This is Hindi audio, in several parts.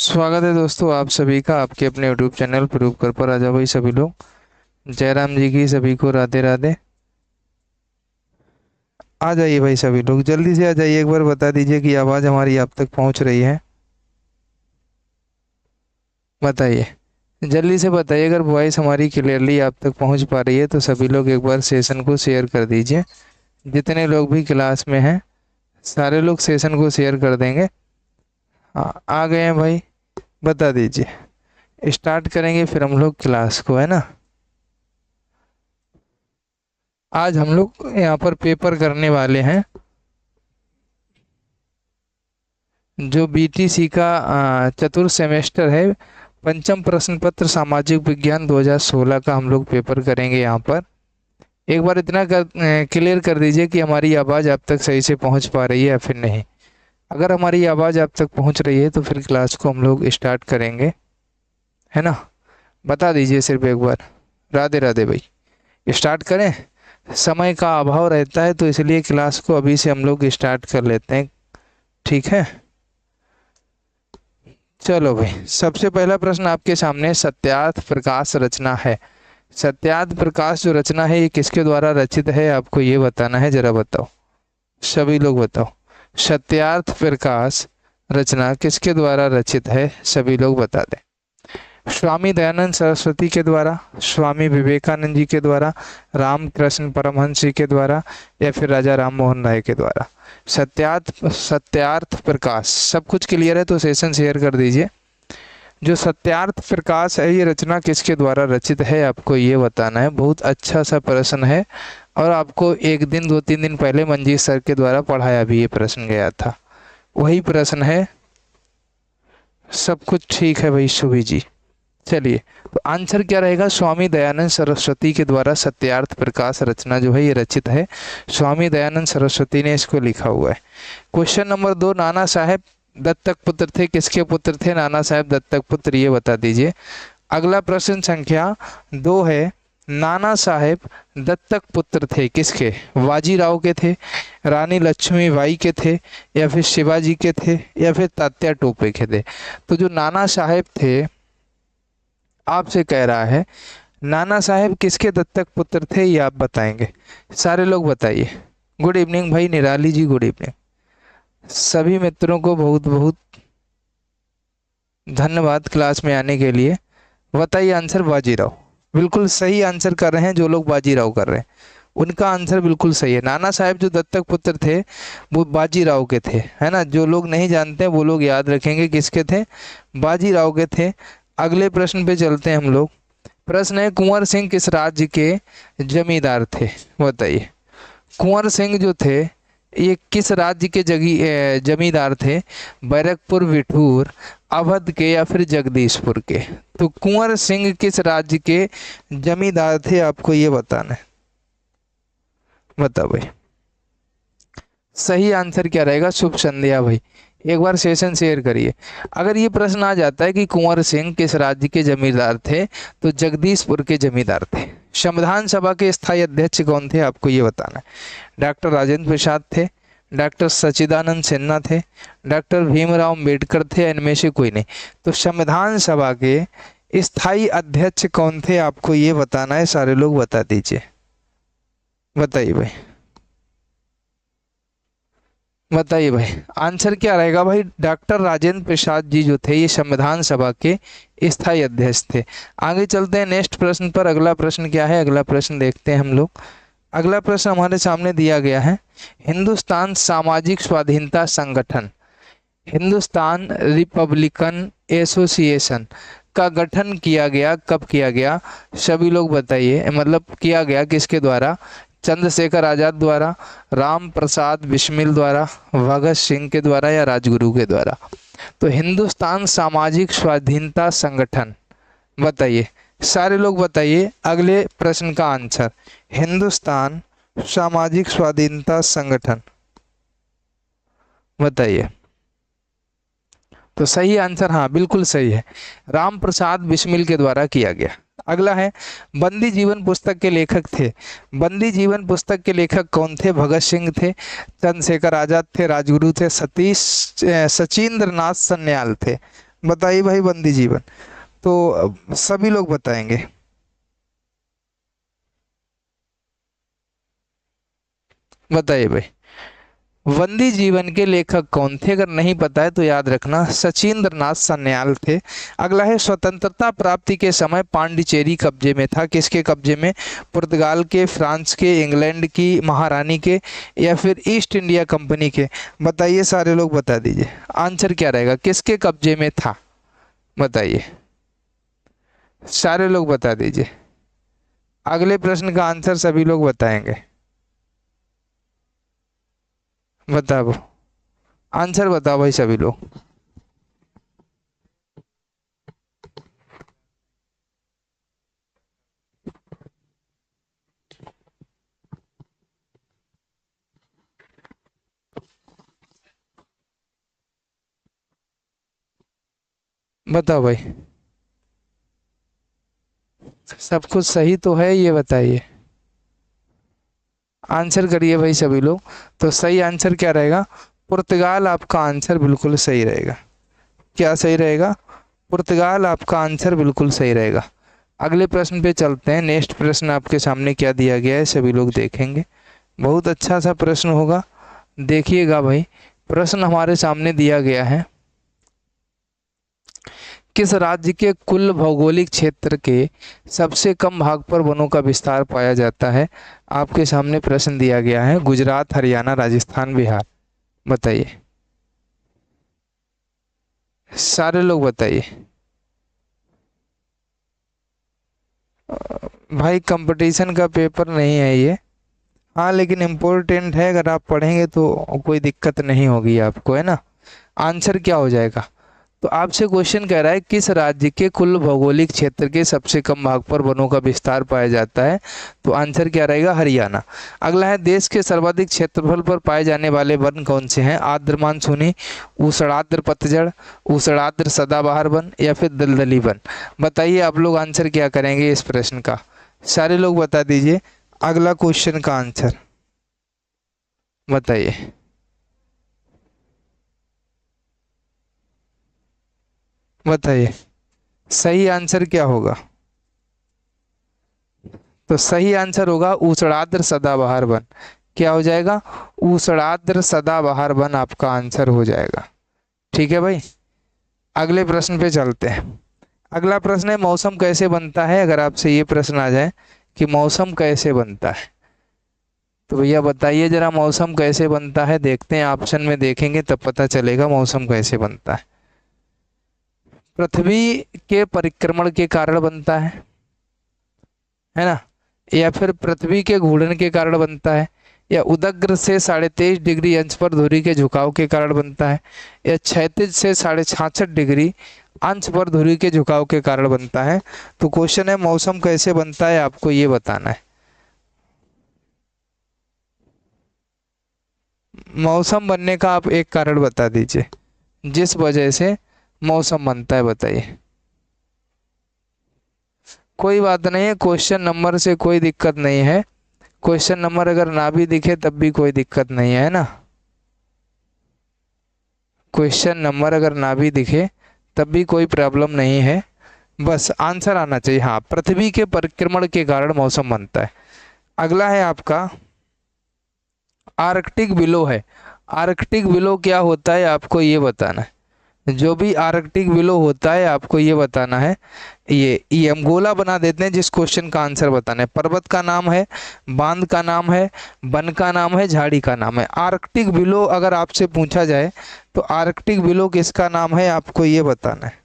स्वागत है दोस्तों आप सभी का आपके अपने यूट्यूब चैनल प्रूव कर पर। आ जाओ भाई सभी लोग। जयराम जी की सभी को राधे राधे। आ जाइए भाई सभी लोग, जल्दी से आ जाइए। एक बार बता दीजिए कि आवाज़ हमारी आप तक पहुंच रही है। बताइए, जल्दी से बताइए। अगर वॉइस हमारी क्लियरली आप तक पहुंच पा रही है तो सभी लोग एक बार सेशन को शेयर कर दीजिए। जितने लोग भी क्लास में हैं सारे लोग सेशन को शेयर कर देंगे। हाँ, आ गए हैं भाई। बता दीजिए। स्टार्ट करेंगे फिर हम लोग क्लास को, है ना। आज हम लोग यहाँ पर पेपर करने वाले हैं जो बीटीसी का चतुर्थ सेमेस्टर है। पंचम प्रश्न पत्र सामाजिक विज्ञान 2016 का हम लोग पेपर करेंगे यहाँ पर। एक बार इतना क्लियर कर दीजिए कि हमारी आवाज़ आप तक सही से पहुँच पा रही है या फिर नहीं। अगर हमारी आवाज़ आप तक पहुँच रही है तो फिर क्लास को हम लोग स्टार्ट करेंगे, है ना। बता दीजिए सिर्फ एक बार। राधे राधे भाई। स्टार्ट करें। समय का अभाव रहता है तो इसलिए क्लास को अभी से हम लोग स्टार्ट कर लेते हैं, ठीक है। चलो भाई, सबसे पहला प्रश्न आपके सामने सत्यार्थ प्रकाश रचना है। सत्यार्थ प्रकाश जो रचना है ये किसके द्वारा रचित है आपको ये बताना है। जरा बताओ, सभी लोग बताओ। सत्यार्थ प्रकाश रचना किसके द्वारा रचित है, सभी लोग बता दें। स्वामी दयानंद सरस्वती के द्वारा, स्वामी विवेकानंद जी के द्वारा, रामकृष्ण परमहंस जी के द्वारा, या फिर राजा राम मोहन राय के द्वारा। सत्यार्थ प्रकाश, सब कुछ क्लियर है तो सेशन शेयर कर दीजिए। जो सत्यार्थ प्रकाश है ये रचना किसके द्वारा रचित है आपको ये बताना है। बहुत अच्छा सा प्रश्न है और आपको एक दिन 2-3 दिन पहले मंजीत सर के द्वारा पढ़ाया भी ये प्रश्न गया था, वही प्रश्न है। सब कुछ ठीक है भाई सुभी जी। चलिए, तो आंसर क्या रहेगा। स्वामी दयानंद सरस्वती के द्वारा सत्यार्थ प्रकाश रचना जो है ये रचित है। स्वामी दयानंद सरस्वती ने इसको लिखा हुआ है। क्वेश्चन नंबर 2, नाना साहेब दत्तक पुत्र थे, किसके पुत्र थे नाना साहेब दत्तक पुत्र, ये बता दीजिए। अगला प्रश्न संख्या 2 है, नाना साहेब दत्तक पुत्र थे किसके। बाजीराव के थे, रानी लक्ष्मीबाई के थे, या फिर शिवाजी के थे, या फिर तात्या टोपे के थे। तो जो नाना साहेब थे आपसे कह रहा है नाना साहेब किसके दत्तक पुत्र थे ये आप बताएंगे। सारे लोग बताइए। गुड इवनिंग भाई निराली जी, गुड इवनिंग। सभी मित्रों को बहुत बहुत धन्यवाद क्लास में आने के लिए। बताइए आंसर। बाजीराव, बिल्कुल सही आंसर कर रहे हैं जो लोग बाजीराव कर रहे हैं उनका आंसर बिल्कुल सही है। नाना साहेब जो दत्तक पुत्र थे वो बाजीराव के थे, है ना। जो लोग नहीं जानते वो लोग याद रखेंगे किसके थे, बाजीराव के थे। अगले प्रश्न पे चलते हैं हम लोग। प्रश्न है, कुंवर सिंह किस राज्य के जमींदार थे, बताइए। कुंवर सिंह जो थे ये किस राज्य के जमींदार थे। बैरकपुर, बिठूर, अवध के, या फिर जगदीशपुर के। तो कुंवर सिंह किस राज्य के जमींदार थे आपको ये बताना है। बताओ भाई, सही आंसर क्या रहेगा। शुभ संध्या भाई, एक बार सेशन शेयर करिए। अगर ये प्रश्न आ जाता है कि कुंवर सिंह किस राज्य के जमींदार थे तो जगदीशपुर के जमींदार थे। संविधान सभा के स्थायी अध्यक्ष कौन थे आपको ये बताना है। डॉक्टर राजेंद्र प्रसाद थे, डॉक्टर सच्चिदानंद सिन्हा थे, डॉक्टर भीमराव अम्बेडकर थे, इनमें से कोई नहीं। तो संविधान सभा के स्थायी अध्यक्ष कौन थे आपको ये बताना है। सारे लोग बता दीजिए। बताइए भाई, बताइए भाई आंसर क्या रहेगा भाई। डॉक्टर राजेंद्र प्रसाद जी जो थे ये संविधान सभा के स्थायी अध्यक्ष थे। आगे चलते हैं नेक्स्ट प्रश्न पर। अगला प्रश्न क्या है, अगला प्रश्न देखते हैं हम लोग। अगला प्रश्न हमारे सामने दिया गया है, हिंदुस्तान सामाजिक स्वाधीनता संगठन, हिंदुस्तान रिपब्लिकन एसोसिएशन का गठन किया गया, कब किया गया सभी लोग बताइए। मतलब किया गया किसके द्वारा। चंद्रशेखर आजाद द्वारा, राम प्रसाद बिस्मिल द्वारा, भगत सिंह के द्वारा, या राजगुरु के द्वारा। तो हिंदुस्तान सामाजिक स्वाधीनता संगठन, बताइए सारे लोग बताइए अगले प्रश्न का आंसर। हिंदुस्तान सामाजिक स्वाधीनता संगठन, बताइए। तो सही आंसर हाँ बिल्कुल सही है, राम प्रसाद बिस्मिल के द्वारा किया गया। अगला है, बंदी जीवन पुस्तक के लेखक थे। बंदी जीवन पुस्तक के लेखक कौन थे। भगत सिंह थे, चंद्रशेखर आजाद थे, राजगुरु थे, सतीश सचिंद्र नाथ सन्याल थे। बताइए भाई, बंदी जीवन। तो सभी लोग बताएंगे। बताइए भाई, बंदी जीवन के लेखक कौन थे? अगर नहीं पता है तो याद रखना, सचिंद्र नाथ सान्याल थे। अगला है, स्वतंत्रता प्राप्ति के समय पांडिचेरी कब्जे में था, किसके कब्जे में? पुर्तगाल के, फ्रांस के, इंग्लैंड की महारानी के, या फिर ईस्ट इंडिया कंपनी के? बताइए, सारे लोग बता दीजिए, आंसर क्या रहेगा, किसके कब्जे में था? बताइए, सारे लोग बता दीजिए। अगले प्रश्न का आंसर सभी लोग बताएंगे। बताओ, आंसर बताओ भाई सभी लोग। बताओ भाई, सब कुछ सही तो है, ये बताइए। आंसर करिए भाई सभी लोग। तो सही आंसर क्या रहेगा? पुर्तगाल आपका आंसर बिल्कुल सही रहेगा। क्या सही रहेगा? पुर्तगाल आपका आंसर बिल्कुल सही रहेगा। अगले प्रश्न पे चलते हैं। नेक्स्ट प्रश्न आपके सामने क्या दिया गया है, सभी लोग देखेंगे। बहुत अच्छा सा प्रश्न होगा, देखिएगा भाई। प्रश्न हमारे सामने दिया गया है, किस राज्य के कुल भौगोलिक क्षेत्र के सबसे कम भाग पर वनों का विस्तार पाया जाता है? आपके सामने प्रश्न दिया गया है, गुजरात, हरियाणा, राजस्थान, बिहार। बताइए, सारे लोग बताइए। भाई कंपटीशन का पेपर नहीं है ये। हाँ, लेकिन इम्पोर्टेंट है, अगर आप पढ़ेंगे तो कोई दिक्कत नहीं होगी आपको, है ना। आंसर क्या हो जाएगा? तो आपसे क्वेश्चन कह रहा है, किस राज्य के कुल भौगोलिक क्षेत्र के सबसे कम भाग पर वनों का विस्तार पाया जाता है? तो आंसर क्या रहेगा? हरियाणा। अगला है, देश के सर्वाधिक क्षेत्रफल पर पाए जाने वाले वन कौन से हैं? आर्द्र मानसूनी, उष्णार्द्र पतझड़, उष्णार्द्र सदाबहार वन, या फिर दलदली वन? बताइए आप लोग, आंसर क्या करेंगे इस प्रश्न का? सारे लोग बता दीजिए अगला क्वेश्चन का आंसर। बताइए, बताइए, सही आंसर क्या होगा? तो सही आंसर होगा ऊसड़ाद्र सदाबहार वन। क्या हो जाएगा? ऊसड़ाद्र सदाबहार वन आपका आंसर हो जाएगा। ठीक है भाई, अगले प्रश्न पे चलते हैं। अगला प्रश्न है, मौसम कैसे बनता है? अगर आपसे ये प्रश्न आ जाए कि मौसम कैसे बनता है, तो भैया बताइए जरा, मौसम कैसे बनता है? देखते हैं, ऑप्शन में देखेंगे तब पता चलेगा मौसम कैसे बनता है। पृथ्वी के परिक्रमण के कारण बनता है ना, या फिर पृथ्वी के घूर्णन के कारण बनता है, या उदग्र से 23.5 डिग्री अंश पर धुरी के झुकाव के कारण बनता है, या क्षैतिज से 66.5 डिग्री अंश पर धुरी के झुकाव के कारण बनता है? तो क्वेश्चन है, मौसम कैसे बनता है, आपको ये बताना है। मौसम बनने का आप एक कारण बता दीजिए, जिस वजह से मौसम बनता है, बताइए। कोई बात नहीं है, क्वेश्चन नंबर से कोई दिक्कत नहीं है। क्वेश्चन नंबर अगर ना भी दिखे तब भी कोई दिक्कत नहीं है ना। क्वेश्चन नंबर अगर ना भी दिखे तब भी कोई प्रॉब्लम नहीं है, बस आंसर आना चाहिए। हाँ, पृथ्वी के परिक्रमण के कारण मौसम बनता है। अगला है आपका, आर्कटिक बिलो है। आर्कटिक बिलो क्या होता है, आपको ये बताना है। जो भी आर्कटिक बिलो होता है आपको ये बताना है। ये हम गोला बना देते हैं, जिस क्वेश्चन का आंसर बताना है। पर्वत का नाम है, बांध का नाम है, वन का नाम है, झाड़ी का नाम है। आर्कटिक बिलो अगर आपसे पूछा जाए तो आर्कटिक बिलो किसका नाम है, आपको ये बताना है।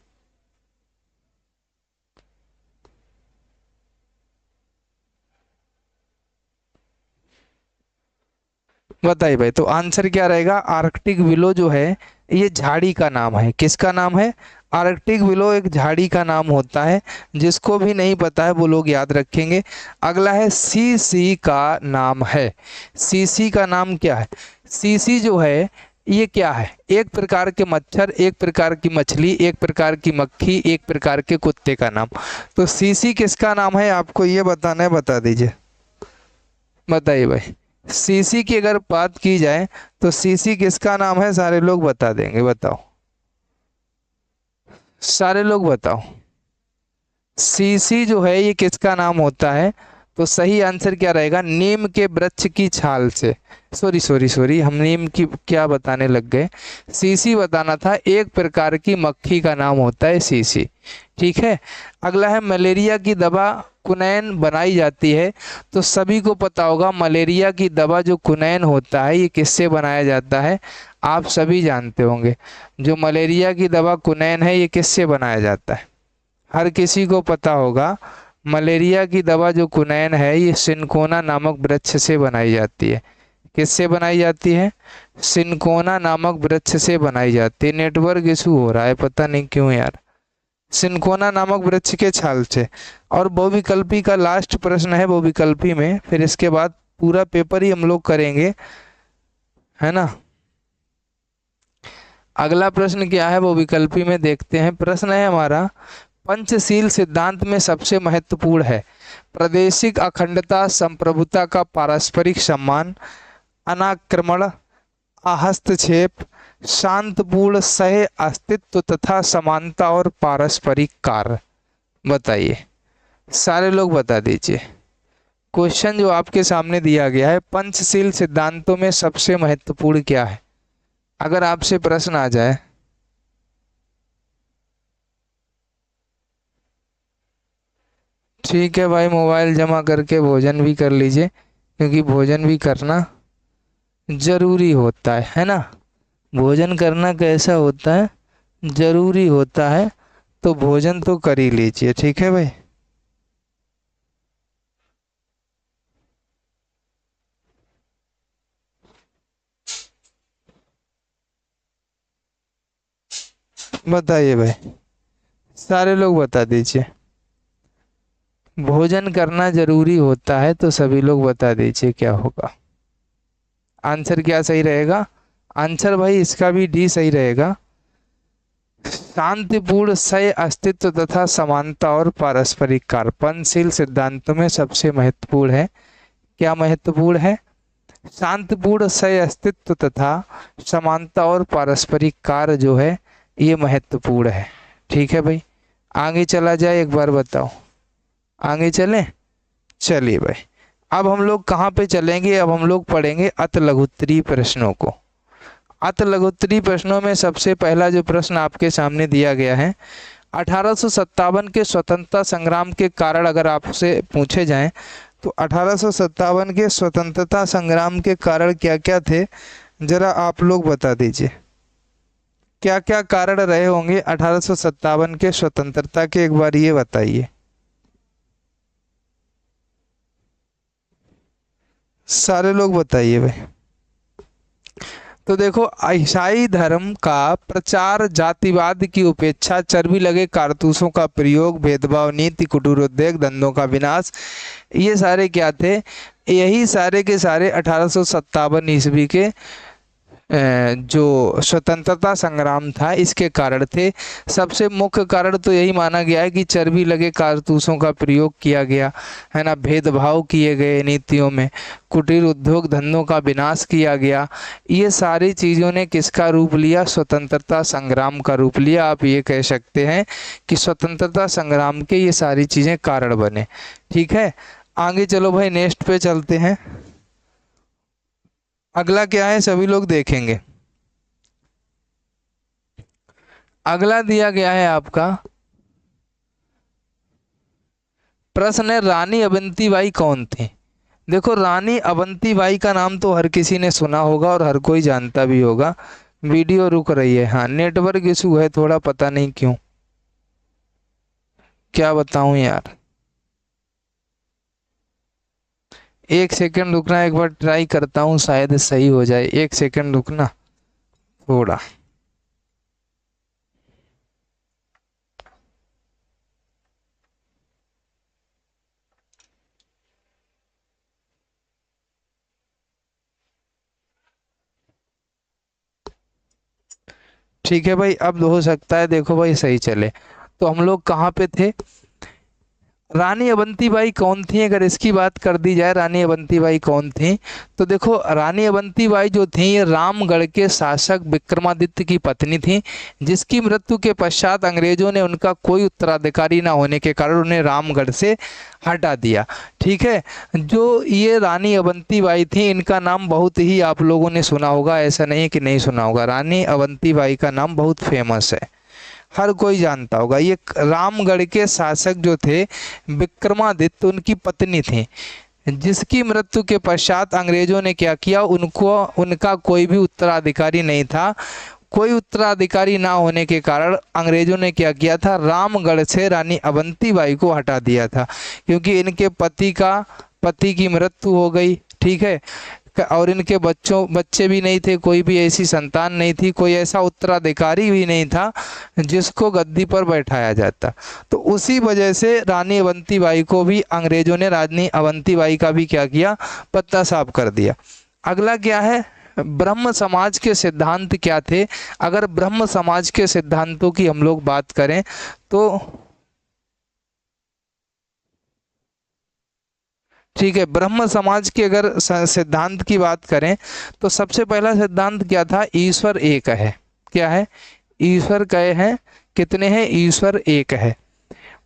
बताइए भाई, तो आंसर क्या रहेगा? आर्कटिक विलो जो है ये झाड़ी का नाम है। किसका नाम है? आर्कटिक विलो एक झाड़ी का नाम होता है। जिसको भी नहीं पता है वो लोग याद रखेंगे। अगला है, सीसी का नाम है। सीसी का नाम क्या है? सीसी जो है ये क्या है? एक प्रकार के मच्छर, एक प्रकार की मछली, एक प्रकार की मक्खी, एक प्रकार के कुत्ते का नाम। तो सीसी किसका नाम है, आपको ये बताना है, बता दीजिए। बताइए भाई, सीसी की अगर बात की जाए तो सीसी किसका नाम है, सारे लोग बता देंगे, बताओ। सारे लोग बताओ, सीसी जो है ये किसका नाम होता है? तो सही आंसर क्या रहेगा? नीम के वृक्ष की छाल से। सॉरी सॉरी सॉरी, हम नीम की क्या बताने लग गए, सीसी बताना था। एक प्रकार की मक्खी का नाम होता है सीसी। ठीक है। अगला है मलेरिया की दवा कुनैन बनाई जाती है। तो सभी को पता होगा मलेरिया की दवा जो कुनैन होता है ये किससे बनाया जाता है? आप सभी जानते होंगे, जो मलेरिया की दवा कुनैन है ये किससे बनाया जाता है? हर किसी को पता होगा मलेरिया की दवा जो कुनैन है ये सिनकोना नामक वृक्ष से बनाई जाती है। किससे बनाई जाती है? सिनकोना नामक वृक्ष से बनाई जाती है। नेटवर्क इशू हो रहा है, पता नहीं क्यों यार। सिनकोना नामक वृक्ष के छाल से। और बहुविकल्पी का लास्ट प्रश्न है बहुविकल्पी में, फिर इसके बाद पूरा पेपर ही हम लोग करेंगे, है ना। अगला प्रश्न क्या है बहुविकल्पी में, देखते हैं। प्रश्न है हमारा, पंचशील सिद्धांत में सबसे महत्वपूर्ण है प्रादेशिक अखंडता, संप्रभुता का पारस्परिक सम्मान, अनाक्रमण, हस्तक्षेप, शांतपूर्ण सह अस्तित्व तथा समानता और पारस्परिक कार्य। बताइए, सारे लोग बता दीजिए। क्वेश्चन जो आपके सामने दिया गया है, पंचशील सिद्धांतों में सबसे महत्वपूर्ण क्या है? अगर आपसे प्रश्न आ जाए, ठीक है भाई, मोबाइल जमा करके भोजन भी कर लीजिए, क्योंकि भोजन भी करना जरूरी होता है ना। भोजन करना कैसा होता है? जरूरी होता है। तो भोजन तो कर ही लीजिए, ठीक है भाई। बताइए भाई, सारे लोग बता दीजिए। भोजन करना जरूरी होता है, तो सभी लोग बता दीजिए क्या होगा। आंसर क्या सही रहेगा? आंसर भाई इसका भी डी सही रहेगा। शांतिपूर्ण सह अस्तित्व तथा समानता और पारस्परिक कार्य पंचशील सिद्धांतों में सबसे महत्वपूर्ण है। क्या महत्वपूर्ण है? शांतिपूर्ण सह अस्तित्व तथा समानता और पारस्परिक कार्य जो है ये महत्वपूर्ण है। ठीक है भाई, आगे चला जाए, एक बार बताओ, आगे चलें। चलिए भाई, अब हम लोग कहाँ पे चलेंगे? अब हम लोग पढ़ेंगे अत लघुत्तरीय प्रश्नों को। अत लघुत्तरीय प्रश्नों में सबसे पहला जो प्रश्न आपके सामने दिया गया है, 1857 के स्वतंत्रता संग्राम के कारण अगर आपसे पूछे जाएं तो 1857 के स्वतंत्रता संग्राम के कारण क्या क्या थे, जरा आप लोग बता दीजिए। क्या क्या कारण रहे होंगे 1857 के स्वतंत्रता के, एक बार ये बताइए। सारे लोग बताइए भाई। तो देखो, ईसाई धर्म का प्रचार, जातिवाद की उपेक्षा, चर्बी लगे कारतूसों का प्रयोग, भेदभाव नीति, कुटीर उद्योग, धंधों का विनाश, ये सारे क्या थे? यही सारे के सारे 1857 ईस्वी के जो स्वतंत्रता संग्राम था इसके कारण थे। सबसे मुख्य कारण तो यही माना गया है कि चर्बी लगे कारतूसों का प्रयोग किया गया, है ना, भेदभाव किए गए नीतियों में, कुटीर उद्योग धंधों का विनाश किया गया। ये सारी चीज़ों ने किसका रूप लिया? स्वतंत्रता संग्राम का रूप लिया। आप ये कह सकते हैं कि स्वतंत्रता संग्राम के ये सारी चीज़ें कारण बने। ठीक है, आगे चलो भाई, नेक्स्ट पे चलते हैं। अगला क्या है सभी लोग देखेंगे। अगला दिया गया है आपका प्रश्न है, रानी अवंतीबाई कौन थी? देखो, रानी अवंतीबाई का नाम तो हर किसी ने सुना होगा और हर कोई जानता भी होगा। वीडियो रुक रही है, हाँ नेटवर्क इशू है थोड़ा, पता नहीं क्यों, क्या बताऊं यार। एक सेकंड रुकना, एक बार ट्राई करता हूँ, शायद सही हो जाए। एक सेकंड रुकना थोड़ा। ठीक है भाई, अब हो सकता है देखो भाई सही चले। तो हम लोग कहाँ पे थे? रानी अवंतीबाई कौन थी, अगर इसकी बात कर दी जाए रानी अवंतीबाई कौन थी, तो देखो रानी अवंतीबाई जो थी ये रामगढ़ के शासक विक्रमादित्य की पत्नी थी, जिसकी मृत्यु के पश्चात अंग्रेजों ने उनका कोई उत्तराधिकारी ना होने के कारण उन्हें रामगढ़ से हटा दिया। ठीक है, जो ये रानी अवंतीबाई थी इनका नाम बहुत ही आप लोगों ने सुना होगा, ऐसा नहीं कि नहीं सुना होगा। रानी अवंतीबाई का नाम बहुत फेमस है, हर कोई जानता होगा। ये रामगढ़ के शासक जो थे विक्रमादित्य उनकी पत्नी थी, जिसकी मृत्यु के पश्चात अंग्रेजों ने क्या किया, उनको उनका कोई भी उत्तराधिकारी नहीं था। कोई उत्तराधिकारी ना होने के कारण अंग्रेजों ने क्या किया था, रामगढ़ से रानी अवंतीबाई को हटा दिया था, क्योंकि इनके पति की मृत्यु हो गई। ठीक है, और इनके बच्चे भी नहीं थे, कोई भी ऐसी संतान नहीं थी, कोई ऐसा उत्तराधिकारी भी नहीं था जिसको गद्दी पर बैठाया जाता। तो उसी वजह से रानी अवंतीबाई को भी अंग्रेजों ने रानी अवंतीबाई का भी क्या किया, पत्ता साफ कर दिया। अगला क्या है, ब्रह्म समाज के सिद्धांत क्या थे। अगर ब्रह्म समाज के सिद्धांतों की हम लोग बात करें तो ठीक है, ब्रह्म समाज के अगर सिद्धांत की बात करें तो सबसे पहला सिद्धांत क्या था, ईश्वर एक है। क्या है, ईश्वर कहे हैं, कितने हैं, ईश्वर एक है।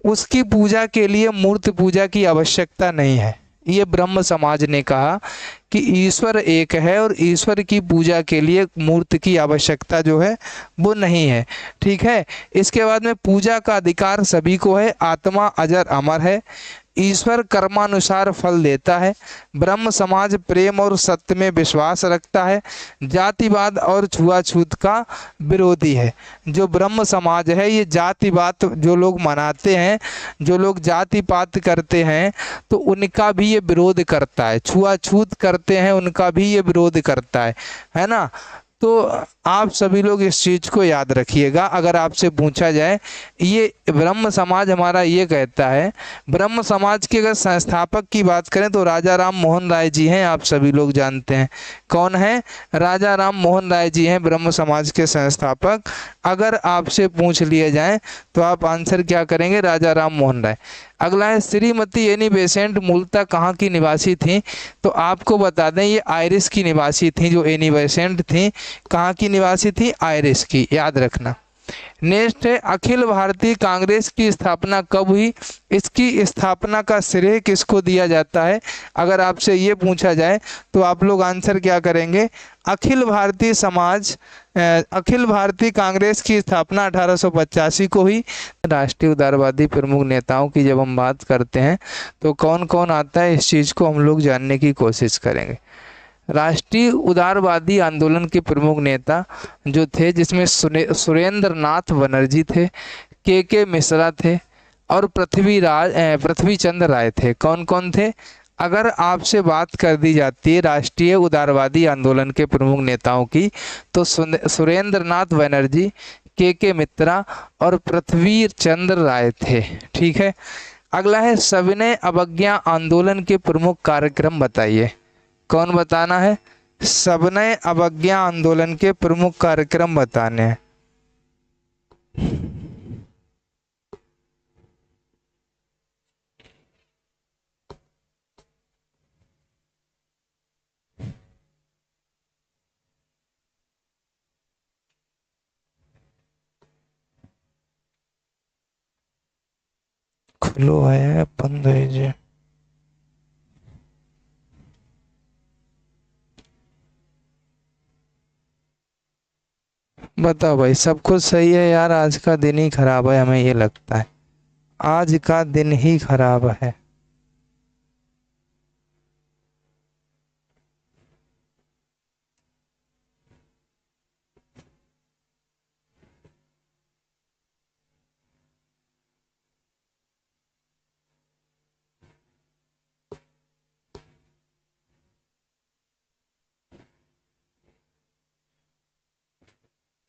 उसकी पूजा के लिए मूर्ति पूजा की आवश्यकता नहीं है। ये ब्रह्म समाज ने कहा कि ईश्वर एक है और ईश्वर की पूजा के लिए मूर्ति की आवश्यकता जो है वो नहीं है। ठीक है, इसके बाद में पूजा का अधिकार सभी को है, आत्मा अजर अमर है, ईश्वर कर्मानुसार फल देता है, ब्रह्म समाज प्रेम और सत्य में विश्वास रखता है, जातिवाद और छुआछूत का विरोधी है। जो ब्रह्म समाज है ये जातिवाद जो लोग मनाते हैं, जो लोग जाति पात करते हैं तो उनका भी ये विरोध करता है, छुआछूत करते हैं उनका भी ये विरोध करता है ना। तो आप सभी लोग इस चीज़ को याद रखिएगा। अगर आपसे पूछा जाए, ये ब्रह्म समाज हमारा ये कहता है, ब्रह्म समाज के अगर संस्थापक की बात करें तो राजा राम मोहन राय जी हैं, आप सभी लोग जानते हैं कौन है, राजा राम मोहन राय जी हैं ब्रह्म समाज के संस्थापक। अगर आपसे पूछ लिए जाए तो आप आंसर क्या करेंगे, राजा राम मोहन राय। अगला है श्रीमती एनी बेसेंट मूलतः कहाँ की निवासी थी, तो आपको बता दें ये आयरिश की निवासी थी। जो एनी बेसेंट थी कहाँ की निवासी थी, आयरिश की, याद रखना। नेक्स्ट है अखिल भारतीय कांग्रेस की स्थापना कब हुई, इसकी स्थापना का श्रेय किसको दिया जाता है। अगर आपसे ये पूछा जाए तो आप लोग आंसर क्या करेंगे, अखिल भारतीय कांग्रेस की स्थापना 1885 को हुई। राष्ट्रीय उदारवादी प्रमुख नेताओं की जब हम बात करते हैं तो कौन कौन आता है, इस चीज़ को हम लोग जानने की कोशिश करेंगे। राष्ट्रीय उदारवादी आंदोलन के प्रमुख नेता जो थे, जिसमें सुरेंद्र नाथ बनर्जी थे, के मिश्रा थे और पृथ्वीचंद्र राय थे। कौन कौन थे, अगर आपसे बात कर दी जाती है राष्ट्रीय उदारवादी आंदोलन के प्रमुख नेताओं की तो सुरेंद्र नाथ बनर्जी, के मिश्रा और पृथ्वीचंद्र राय थे। ठीक है, अगला है सविनय अवज्ञा आंदोलन के प्रमुख कार्यक्रम बताइए। कौन बताना है, सविनय अवज्ञा आंदोलन के प्रमुख कार्यक्रम बताने हैं। खुलो है बंद है जी, बताओ भाई, सब कुछ सही है यार। आज का दिन ही खराब है, हमें ये लगता है आज का दिन ही खराब है।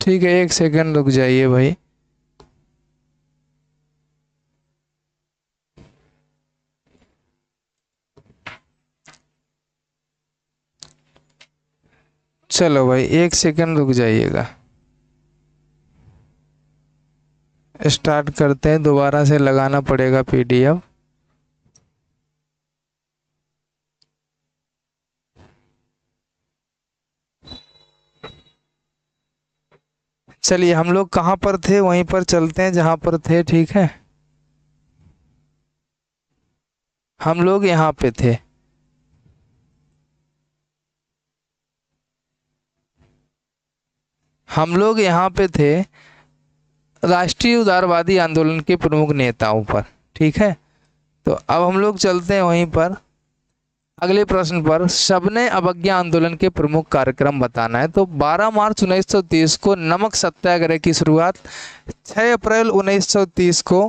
ठीक है, एक सेकंड रुक जाइए भाई। चलो भाई, एक सेकंड रुक जाइएगा, स्टार्ट करते हैं। दोबारा से लगाना पड़ेगा पीडीएफ। चलिए हम लोग कहाँ पर थे वहीं पर चलते हैं जहाँ पर थे, ठीक है। हम लोग यहाँ पे थे। हम लोग यहाँ पे थे राष्ट्रीय उदारवादी आंदोलन के प्रमुख नेताओं पर, ठीक है। तो अब हम लोग चलते हैं वहीं पर अगले प्रश्न पर। सबने अवज्ञा आंदोलन के प्रमुख कार्यक्रम बताना है। तो 12 मार्च 1930 को नमक सत्याग्रह की शुरुआत, 6 अप्रैल 1930 को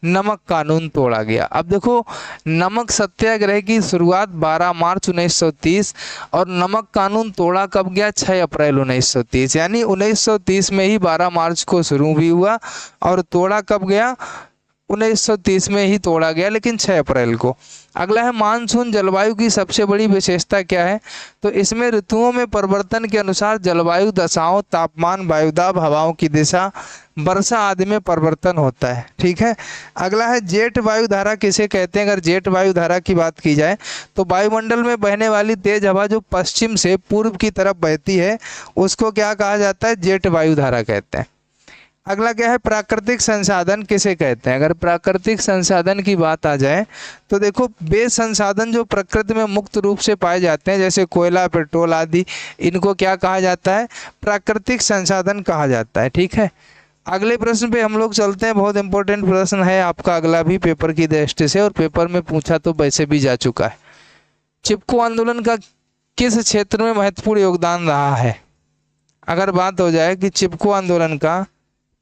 नमक कानून तोड़ा गया। अब देखो, नमक सत्याग्रह की शुरुआत 12 मार्च 1930 और नमक कानून तोड़ा कब गया, 6 अप्रैल 1930। यानी 1930 में ही 12 मार्च को शुरू भी हुआ और तोड़ा कब गया, 1930 में ही तोड़ा गया, लेकिन 6 अप्रैल को। अगला है मानसून जलवायु की सबसे बड़ी विशेषता क्या है। तो इसमें ऋतुओं में परिवर्तन के अनुसार जलवायु दशाओं, तापमान, वायुदाब, हवाओं की दिशा, वर्षा आदि में परिवर्तन होता है, ठीक है। अगला है जेट वायु धारा किसे कहते हैं। अगर जेट वायु धारा की बात की जाए तो वायुमंडल में बहने वाली तेज हवा जो पश्चिम से पूर्व की तरफ बहती है उसको क्या कहा जाता है, जेट वायु धारा कहते हैं। अगला क्या है, प्राकृतिक संसाधन किसे कहते हैं। अगर प्राकृतिक संसाधन की बात आ जाए तो देखो, वे संसाधन जो प्रकृति में मुक्त रूप से पाए जाते हैं जैसे कोयला, पेट्रोल आदि, इनको क्या कहा जाता है, प्राकृतिक संसाधन कहा जाता है, ठीक है। अगले प्रश्न पे हम लोग चलते हैं। बहुत इंपॉर्टेंट प्रश्न है आपका अगला भी पेपर की दृष्टि से, और पेपर में पूछा तो वैसे भी जा चुका है। चिपको आंदोलन का किस क्षेत्र में महत्वपूर्ण योगदान रहा है। अगर बात हो जाए कि चिपको आंदोलन का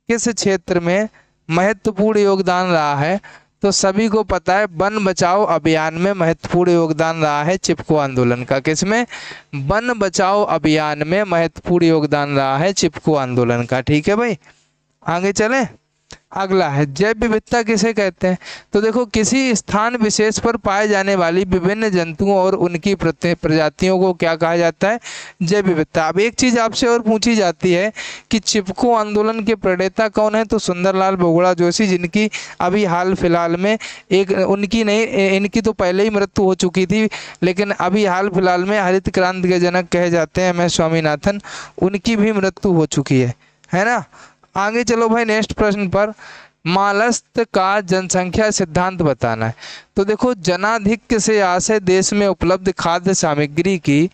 किस क्षेत्र में महत्वपूर्ण योगदान रहा है, तो सभी को पता है वन बचाओ अभियान में महत्वपूर्ण योगदान रहा है चिपको आंदोलन का। किसमें, वन बचाओ अभियान में महत्वपूर्ण योगदान रहा है चिपको आंदोलन का, ठीक है भाई। आगे चलें। अगला है जैव विविधता किसे कहते हैं। तो देखो, किसी स्थान विशेष पर पाए जाने वाली विभिन्न जंतुओं और उनकी प्रजातियों को क्या कहा जाता है, जैव विविधता। अब एक चीज आपसे और पूछी जाती है कि चिपको आंदोलन के प्रणेता कौन है। तो सुंदरलाल बोगड़ा जोशी, जिनकी अभी हाल फिलहाल में इनकी तो पहले ही मृत्यु हो चुकी थी, लेकिन अभी हाल फिलहाल में हरित क्रांति के जनक कहे जाते हैं MS स्वामीनाथन, उनकी भी मृत्यु हो चुकी है ना। आगे चलो भाई नेक्स्ट प्रश्न पर। मालस्त का जनसंख्या सिद्धांत बताना है। तो देखो, जनाधिक्य से आशय देश में उपलब्ध खाद्य सामग्री की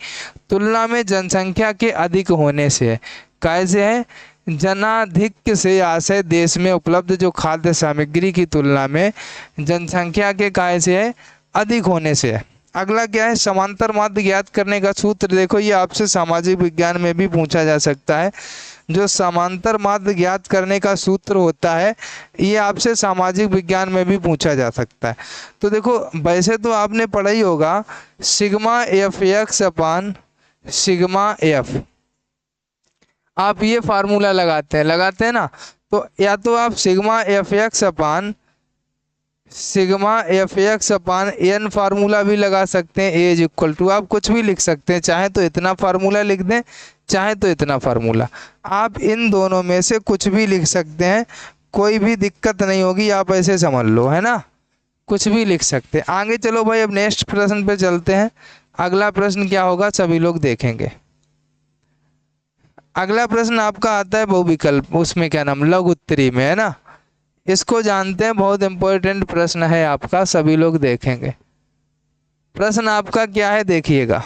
तुलना में जनसंख्या के अधिक होने से है। कैसे है, जनाधिक्य से आशय देश में उपलब्ध जो खाद्य सामग्री की तुलना में जनसंख्या के कैसे है, अधिक होने से है। अगला क्या है, समांतर माध्य ज्ञात करने का सूत्र। देखो, ये आपसे सामाजिक विज्ञान में भी पूछा जा सकता है। जो समांतर माध्य ज्ञात करने का सूत्र होता है, ये आपसे सामाजिक विज्ञान में भी पूछा जा सकता है। तो देखो, वैसे तो आपने पढ़ा ही होगा सिग्मा FX अपान सिग्मा F। आप ये फार्मूला लगाते हैं ना। तो या तो आप सिग्मा FX अपान N फार्मूला भी लगा सकते हैं, A = आप कुछ भी लिख सकते हैं। चाहे तो इतना फार्मूला लिख दें, चाहे तो इतना फार्मूला। आप इन दोनों में से कुछ भी लिख सकते हैं, कोई भी दिक्कत नहीं होगी। आप ऐसे समझ लो, है ना, कुछ भी लिख सकते हैं। आगे चलो भाई, अब नेक्स्ट प्रश्न पे चलते हैं। अगला प्रश्न क्या होगा सभी लोग देखेंगे। अगला प्रश्न आपका आता है बहुविकल्प, उसमें क्या नाम, लघु उत्तरी में, है ना। इसको जानते हैं, बहुत इंपॉर्टेंट प्रश्न है आपका, सभी लोग देखेंगे। प्रश्न आपका क्या है देखिएगा।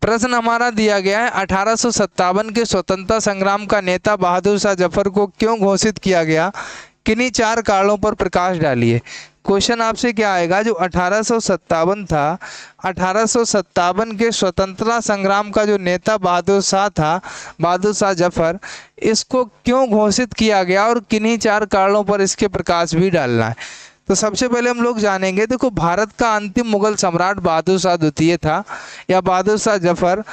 प्रश्न हमारा दिया गया है 1857 के स्वतंत्रता संग्राम का नेता बहादुर शाह जफर को क्यों घोषित किया गया, किन्हीं 4 कारणों पर प्रकाश डालिए। क्वेश्चन आपसे क्या आएगा, जो 1857 था, 1857 के स्वतंत्रता संग्राम का जो नेता बहादुर शाह था, बहादुर शाह जफर, इसको क्यों घोषित किया गया और किन्हीं 4 कारणों पर इसके प्रकाश भी डालना है। तो सबसे पहले हम लोग जानेंगे, देखो, भारत का अंतिम मुगल सम्राट बहादुर शाह द्वितीय था, या बहादुर शाह जफर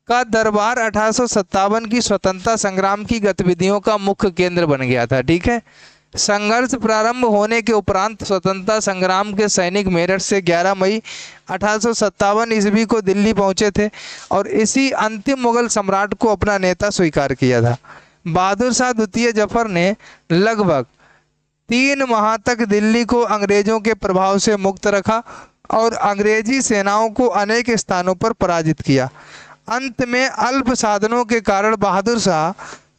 का दरबार 1857 की स्वतंत्रता संग्राम की गतिविधियों का मुख्य केंद्र बन गया था, ठीक है। संघर्ष प्रारंभ होने के उपरांत स्वतंत्रता संग्राम के सैनिक मेरठ से 11 मई 1857 ईस्वी को दिल्ली पहुंचे थे और इसी अंतिम मुगल सम्राट को अपना नेता स्वीकार किया था। बहादुर शाह द्वितीय जफर ने लगभग 3 माह तक दिल्ली को अंग्रेजों के प्रभाव से मुक्त रखा और अंग्रेजी सेनाओं को अनेक स्थानों पर पराजित किया। अंत में अल्प साधनों के कारण बहादुर शाह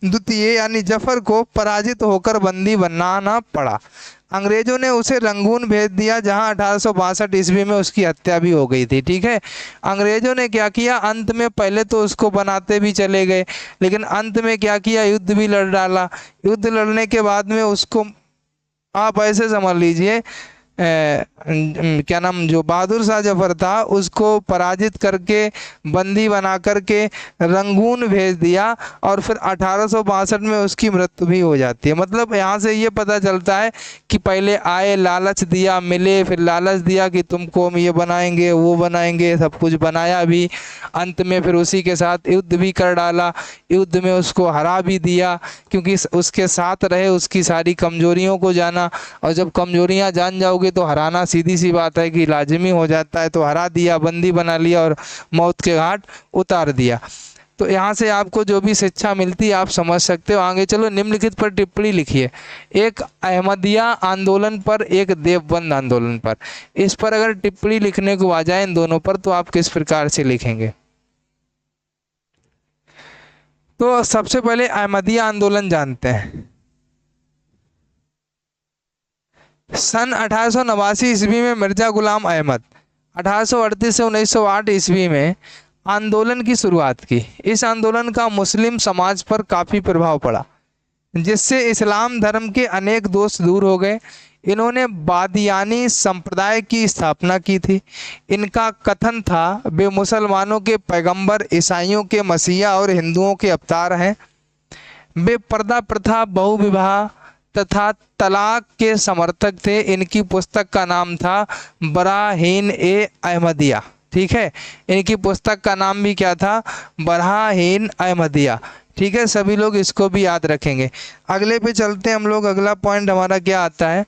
द्वितीय यानी जफर को पराजित होकर बंदी बनाना पड़ा। अंग्रेजों ने उसे रंगून भेज दिया, जहां 1862 ईस्वी में उसकी हत्या भी हो गई थी। ठीक है, अंग्रेजों ने क्या किया, अंत में पहले तो उसको बनाते भी चले गए, लेकिन अंत में क्या किया, युद्ध भी लड़ डाला। युद्ध लड़ने के बाद में उसको आप ऐसे समझ लीजिए क्या नाम, जो बहादुर शाह जफर था उसको पराजित करके बंदी बना करके रंगून भेज दिया, और फिर 1862 में उसकी मृत्यु भी हो जाती है। मतलब यहाँ से ये पता चलता है कि पहले आए, लालच दिया, मिले, फिर लालच दिया कि तुमको हम ये बनाएंगे वो बनाएंगे, सब कुछ बनाया भी, अंत में फिर उसी के साथ युद्ध भी कर डाला, युद्ध में उसको हरा भी दिया, क्योंकि उसके साथ रहे, उसकी सारी कमजोरियों को जाना, और जब कमजोरियां जान जाओगे तो हराना सीधी सी बात है कि लाजमी हो जाता है। तो हरा दिया, बंदी बना लिया और मौत के घाट उतार दिया। तो यहाँ से आपको जो भी शिक्षा मिलती है आप समझ सकते हो। आगे चलो, निम्नलिखित पर टिप्पणी लिखिए। एक अहमदिया आंदोलन पर, एक देवबंद आंदोलन पर। इस पर अगर टिप्पणी लिखने को आ जाए इन दोनों पर तो आप किस प्रकार से लिखेंगे? तो सबसे पहले अहमदिया आंदोलन जानते हैं। सन 1889 ईस्वी में मिर्जा गुलाम अहमद 1838 से 1908 ईस्वी में आंदोलन की शुरुआत की। इस आंदोलन का मुस्लिम समाज पर काफ़ी प्रभाव पड़ा, जिससे इस्लाम धर्म के अनेक दोष दूर हो गए। इन्होंने बादियानी संप्रदाय की स्थापना की थी। इनका कथन था वे मुसलमानों के पैगंबर, ईसाइयों के मसीहा और हिंदुओं के अवतार हैं। वे पर्दा प्रथा, बहुविवाह तथा तलाक के समर्थक थे। इनकी पुस्तक का नाम था बराहीन ए अहमदिया। ठीक है, इनकी पुस्तक का नाम भी क्या था? बराहीन अहमदिया। ठीक है, सभी लोग इसको भी याद रखेंगे। अगले पे चलते हैं हम लोग। अगला पॉइंट हमारा क्या आता है?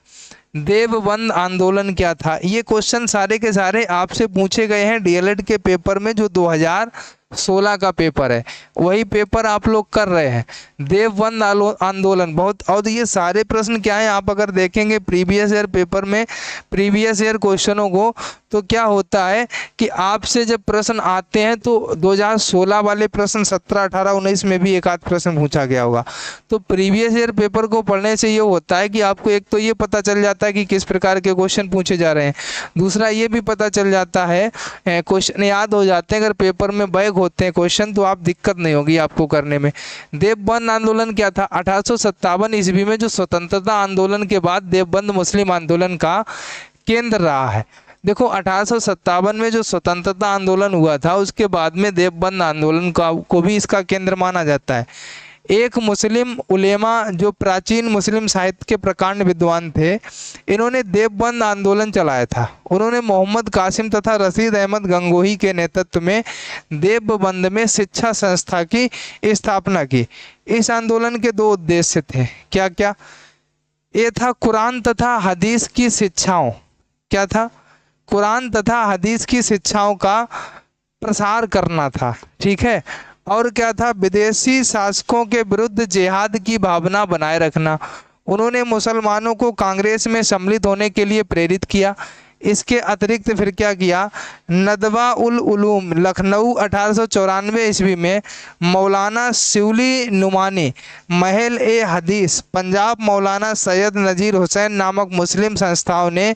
देवबंद आंदोलन क्या था? ये क्वेश्चन सारे के सारे आपसे पूछे गए हैं डीएलएड के पेपर में, जो 2016 का पेपर है, वही पेपर आप लोग कर रहे हैं। देवबंद आंदोलन बहुत, और ये सारे प्रश्न क्या है, आप अगर देखेंगे प्रीवियस ईयर पेपर में, प्रीवियस ईयर क्वेश्चनों को, तो क्या होता है कि आपसे जब प्रश्न आते हैं तो 2016 वाले प्रश्न 17, 18, 19 में भी एक आध प्रश्न पूछा गया होगा। तो प्रीवियस ईयर पेपर को पढ़ने से ये होता है कि आपको एक तो ये पता चल जाता है कि किस प्रकार के क्वेश्चन पूछे जा रहे हैं, दूसरा ये भी पता चल जाता है, क्वेश्चन याद हो जाते हैं। अगर पेपर में बैक होते हैं क्वेश्चन तो आप दिक्कत नहीं होगी आपको करने में। देवबंद आंदोलन क्या था? 1857 ईस्वी में जो स्वतंत्रता आंदोलन के बाद देवबंद मुस्लिम आंदोलन का केंद्र रहा है। देखो 1857 में जो स्वतंत्रता आंदोलन हुआ था उसके बाद में देवबंद आंदोलन को भी इसका केंद्र माना जाता है। एक मुस्लिम उलेमा जो प्राचीन मुस्लिम साहित्य के प्रकांड विद्वान थे, इन्होंने देवबंद आंदोलन चलाया था। उन्होंने मोहम्मद कासिम तथा रशीद अहमद गंगोही के नेतृत्व में देवबंद में शिक्षा संस्था की स्थापना की। इस आंदोलन के दो उद्देश्य थे। क्या क्या? ये था कुरान तथा हदीस की शिक्षाओं, क्या था? कुरान तथा हदीस की शिक्षाओं का प्रसार करना था। ठीक है, और क्या था? विदेशी शासकों के विरुद्ध जिहाद की भावना बनाए रखना। उन्होंने मुसलमानों को कांग्रेस में सम्मिलित होने के लिए प्रेरित किया। इसके अतिरिक्त फिर क्या किया? नदवा उल उलूम लखनऊ 1894 ईस्वी में मौलाना शिवली नुमानी, महल ए हदीस पंजाब मौलाना सैयद नज़ीर हुसैन नामक मुस्लिम संस्थाओं ने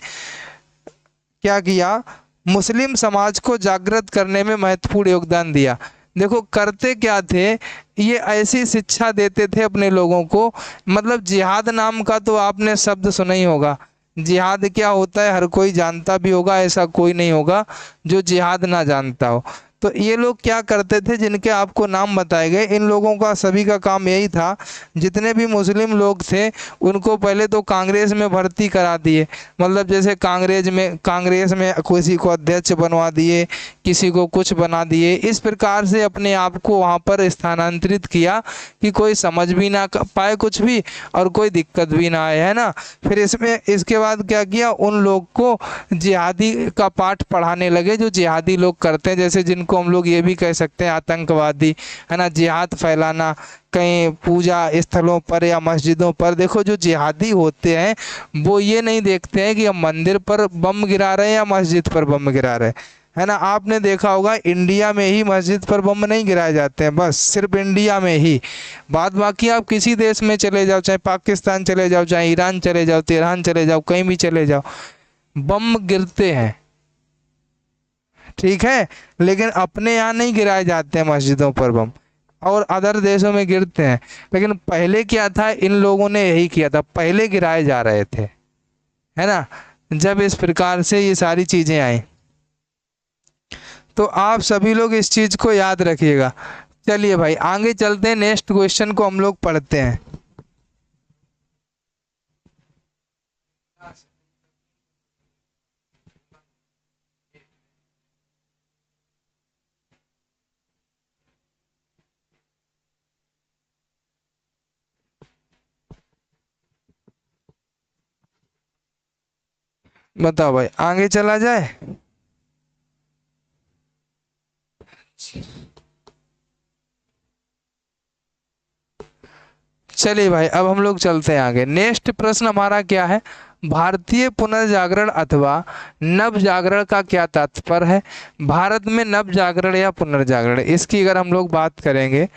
क्या किया? मुस्लिम समाज को जागृत करने में महत्वपूर्ण योगदान दिया। देखो करते क्या थे, ये ऐसी शिक्षा देते थे अपने लोगों को, मतलब जिहाद नाम का तो आपने शब्द सुना ही होगा। जिहाद क्या होता है हर कोई जानता भी होगा, ऐसा कोई नहीं होगा जो जिहाद ना जानता हो। तो ये लोग क्या करते थे, जिनके आपको नाम बताए गए, इन लोगों का सभी का काम यही था, जितने भी मुस्लिम लोग थे उनको पहले तो कांग्रेस में भर्ती करा दिए। मतलब जैसे कांग्रेस में किसी को अध्यक्ष बनवा दिए, किसी को कुछ बना दिए, इस प्रकार से अपने आप को वहाँ पर स्थानांतरित किया कि कोई समझ भी ना पाए कुछ भी और कोई दिक्कत भी ना आए, है ना। फिर इसके बाद क्या किया, उन लोग को जिहादी का पाठ पढ़ाने लगे, जो जिहादी लोग करते हैं, जैसे जिनको को हम लोग ये भी कह सकते हैं आतंकवादी, है ना। जिहाद फैलाना कहीं पूजा स्थलों पर या मस्जिदों पर, देखो जो जिहादी होते हैं वो ये नहीं देखते हैं कि हम मंदिर पर बम गिरा रहे हैं या मस्जिद पर बम गिरा रहे हैं, है ना। आपने देखा होगा इंडिया में ही मस्जिद पर बम नहीं गिराए जाते हैं, बस सिर्फ इंडिया में ही। बाद बाकी आप किसी देश में चले जाओ, चाहे पाकिस्तान चले जाओ, चाहे ईरान चले जाओ, तेहरान चले जाओ, कहीं भी चले जाओ, बम गिरते हैं, ठीक है। लेकिन अपने यहाँ नहीं गिराए जाते हैं मस्जिदों पर बम, और अदर देशों में गिरते हैं। लेकिन पहले क्या था, इन लोगों ने यही किया था, पहले गिराए जा रहे थे, है ना। जब इस प्रकार से ये सारी चीजें आई, तो आप सभी लोग इस चीज को याद रखिएगा। चलिए भाई आगे चलते हैं, नेक्स्ट क्वेश्चन को हम लोग पढ़ते हैं। बताओ भाई आगे चला जाए। चलिए भाई अब हम लोग चलते हैं आगे। नेक्स्ट प्रश्न हमारा क्या है, भारतीय पुनर्जागरण अथवा नव जागरण का क्या तात्पर्य है। भारत में नव जागरण या पुनर्जागरण, इसकी अगर हम लोग बात करेंगे